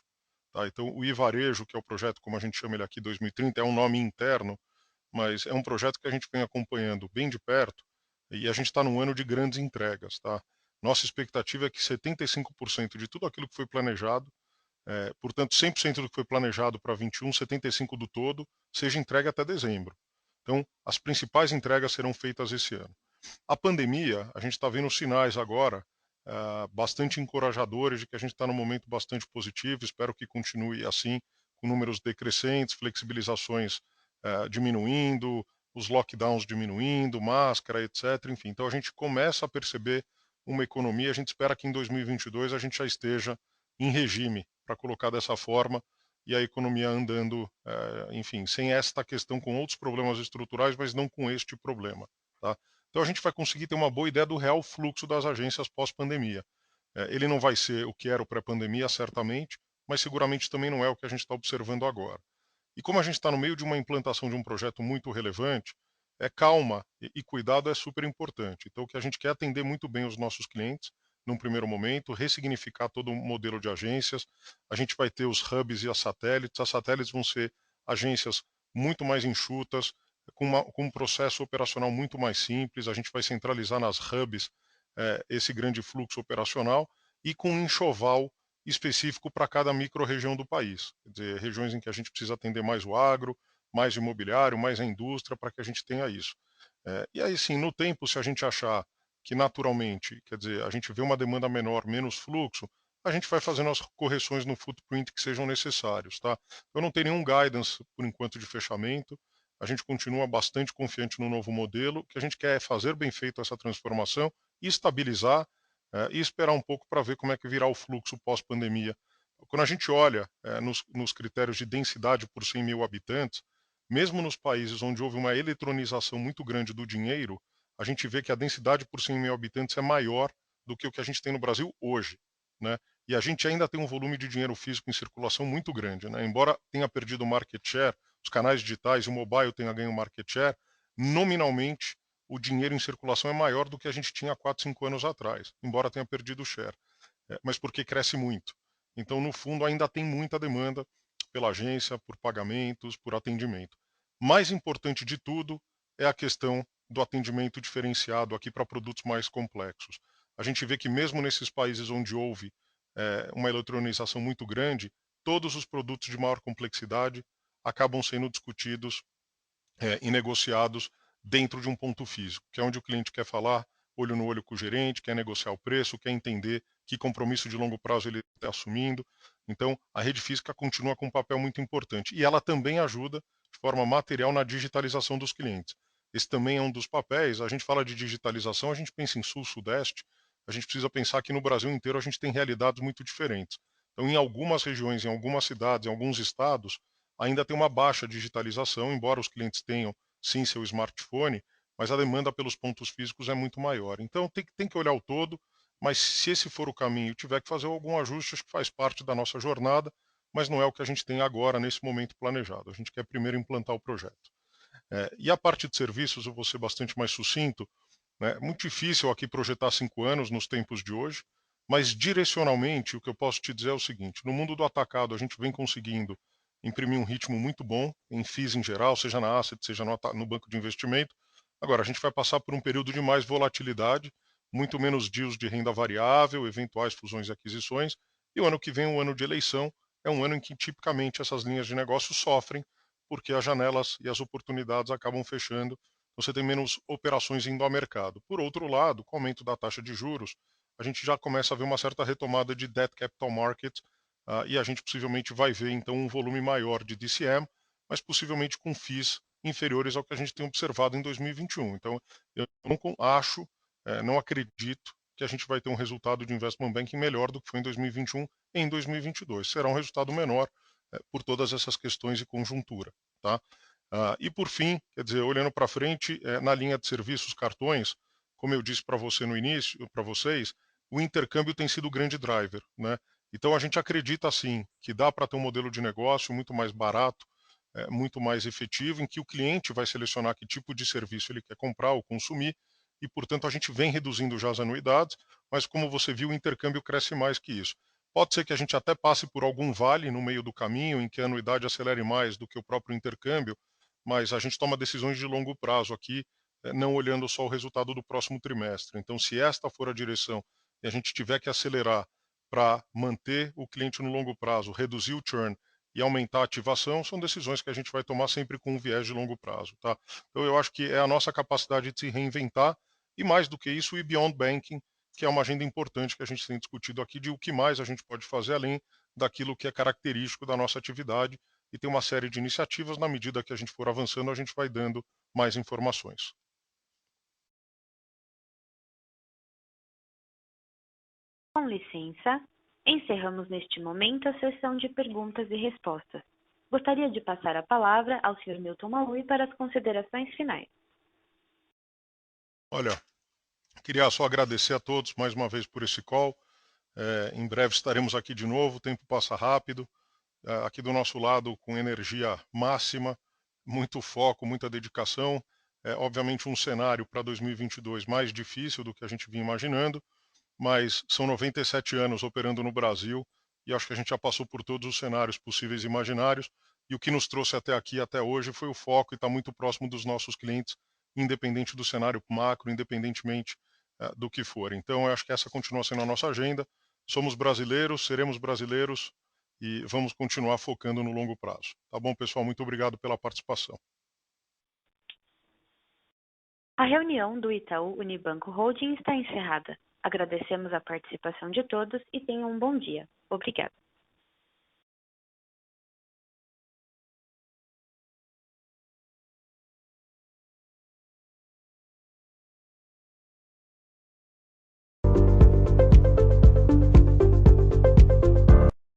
Tá? Então, o iVarejo, que é o projeto, como a gente chama ele aqui, 2030, é um nome interno, mas é um projeto que a gente vem acompanhando bem de perto e a gente está num ano de grandes entregas. Tá? Nossa expectativa é que 75% de tudo aquilo que foi planejado, portanto, 100% do que foi planejado para 21, 75% do todo, seja entregue até dezembro. Então, as principais entregas serão feitas esse ano. A pandemia, a gente está vendo sinais agora bastante encorajadores de que a gente está num momento bastante positivo, espero que continue assim, com números decrescentes, flexibilizações diminuindo, os lockdowns diminuindo, máscara, etc. Enfim, então a gente começa a perceber uma economia, a gente espera que em 2022 a gente já esteja em regime, para colocar dessa forma, e a economia andando, enfim, sem esta questão, com outros problemas estruturais, mas não com este problema. Tá? Então a gente vai conseguir ter uma boa ideia do real fluxo das agências pós-pandemia. Ele não vai ser o que era o pré-pandemia, certamente, mas seguramente também não é o que a gente está observando agora. E como a gente está no meio de uma implantação de um projeto muito relevante, calma e cuidado é super importante. Então o que a gente quer é atender muito bem os nossos clientes, num primeiro momento, ressignificar todo o modelo de agências. A gente vai ter os hubs e as satélites. As satélites vão ser agências muito mais enxutas, com um processo operacional muito mais simples. A gente vai centralizar nas hubs esse grande fluxo operacional e com um enxoval específico para cada micro-região do país. Quer dizer, regiões em que a gente precisa atender mais o agro, mais imobiliário, mais a indústria, para que a gente tenha isso. E aí sim, no tempo, se a gente achar que naturalmente, quer dizer, a gente vê uma demanda menor, menos fluxo, a gente vai fazendo as correções no footprint que sejam necessários, tá? Eu não tenho nenhum guidance, por enquanto, de fechamento, a gente continua bastante confiante no novo modelo, o que a gente quer é fazer bem feito essa transformação, estabilizar e esperar um pouco para ver como é que virá o fluxo pós-pandemia. Quando a gente olha nos critérios de densidade por 100 mil habitantes, mesmo nos países onde houve uma eletronização muito grande do dinheiro, a gente vê que a densidade por 100 mil habitantes é maior do que o que a gente tem no Brasil hoje. Né? E a gente ainda tem um volume de dinheiro físico em circulação muito grande. Né? Embora tenha perdido o market share, os canais digitais e o mobile tenha ganho market share, nominalmente o dinheiro em circulação é maior do que a gente tinha há 4, 5 anos atrás, embora tenha perdido o share. Mas porque cresce muito. Então, no fundo, ainda tem muita demanda pela agência, por pagamentos, por atendimento. Mais importante de tudo é a questão do atendimento diferenciado aqui para produtos mais complexos. A gente vê que mesmo nesses países onde houve uma eletronização muito grande, todos os produtos de maior complexidade acabam sendo discutidos e negociados dentro de um ponto físico, que é onde o cliente quer falar olho no olho com o gerente, quer negociar o preço, quer entender que compromisso de longo prazo ele está assumindo. Então, a rede física continua com um papel muito importante e ela também ajuda de forma material na digitalização dos clientes. Esse também é um dos papéis. A gente fala de digitalização, a gente pensa em sul, sudeste, a gente precisa pensar que no Brasil inteiro a gente tem realidades muito diferentes. Então, em algumas regiões, em algumas cidades, em alguns estados, ainda tem uma baixa digitalização, embora os clientes tenham sim seu smartphone, mas a demanda pelos pontos físicos é muito maior. Então, tem que olhar o todo, mas se esse for o caminho e tiver que fazer algum ajuste, acho que faz parte da nossa jornada, mas não é o que a gente tem agora, nesse momento planejado. A gente quer primeiro implantar o projeto. E a parte de serviços, eu vou ser bastante mais sucinto. É muito difícil aqui projetar 5 anos nos tempos de hoje, mas direcionalmente o que eu posso te dizer é o seguinte: no mundo do atacado a gente vem conseguindo imprimir um ritmo muito bom em FIIs em geral, seja na asset, seja no banco de investimento. Agora a gente vai passar por um período de mais volatilidade, muito menos deals de renda variável, eventuais fusões e aquisições, e o ano que vem, um ano de eleição, é um ano em que tipicamente essas linhas de negócio sofrem, porque as janelas e as oportunidades acabam fechando, você tem menos operações indo ao mercado. Por outro lado, com o aumento da taxa de juros, a gente já começa a ver uma certa retomada de debt capital market, e a gente possivelmente vai ver então um volume maior de DCM, mas possivelmente com FIIs inferiores ao que a gente tem observado em 2021. Então, eu não acho, não acredito que a gente vai ter um resultado de investment banking melhor do que foi em 2021 e em 2022. Será um resultado menor por todas essas questões de conjuntura, tá? E por fim, quer dizer, olhando para frente, na linha de serviços cartões, como eu disse para você no início, para vocês, o intercâmbio tem sido o grande driver, né? Então a gente acredita sim que dá para ter um modelo de negócio muito mais barato, muito mais efetivo, em que o cliente vai selecionar que tipo de serviço ele quer comprar ou consumir, e portanto a gente vem reduzindo já as anuidades, mas como você viu, o intercâmbio cresce mais que isso. Pode ser que a gente até passe por algum vale no meio do caminho, em que a anuidade acelere mais do que o próprio intercâmbio, mas a gente toma decisões de longo prazo aqui, não olhando só o resultado do próximo trimestre. Então, se esta for a direção e a gente tiver que acelerar para manter o cliente no longo prazo, reduzir o churn e aumentar a ativação, são decisões que a gente vai tomar sempre com um viés de longo prazo. Tá? Então, eu acho que é a nossa capacidade de se reinventar e, mais do que isso, o Beyond Banking, que é uma agenda importante que a gente tem discutido aqui, de o que mais a gente pode fazer além daquilo que é característico da nossa atividade, e tem uma série de iniciativas. Na medida que a gente for avançando, a gente vai dando mais informações. Com licença, encerramos neste momento a sessão de perguntas e respostas. Gostaria de passar a palavra ao Sr. Milton Malui para as considerações finais. Olha, queria só agradecer a todos mais uma vez por esse call. Em breve estaremos aqui de novo, o tempo passa rápido. Aqui do nosso lado, com energia máxima, muito foco, muita dedicação. Obviamente um cenário para 2022 mais difícil do que a gente vinha imaginando, mas são 97 anos operando no Brasil e acho que a gente já passou por todos os cenários possíveis e imaginários, e o que nos trouxe até aqui, até hoje, foi o foco e está muito próximo dos nossos clientes, independente do cenário macro, independentemente do que for. Então, eu acho que essa continua sendo a nossa agenda. Somos brasileiros, seremos brasileiros e vamos continuar focando no longo prazo. Tá bom, pessoal? Muito obrigado pela participação. A reunião do Itaú Unibanco Holding está encerrada. Agradecemos a participação de todos e tenham um bom dia. Obrigada.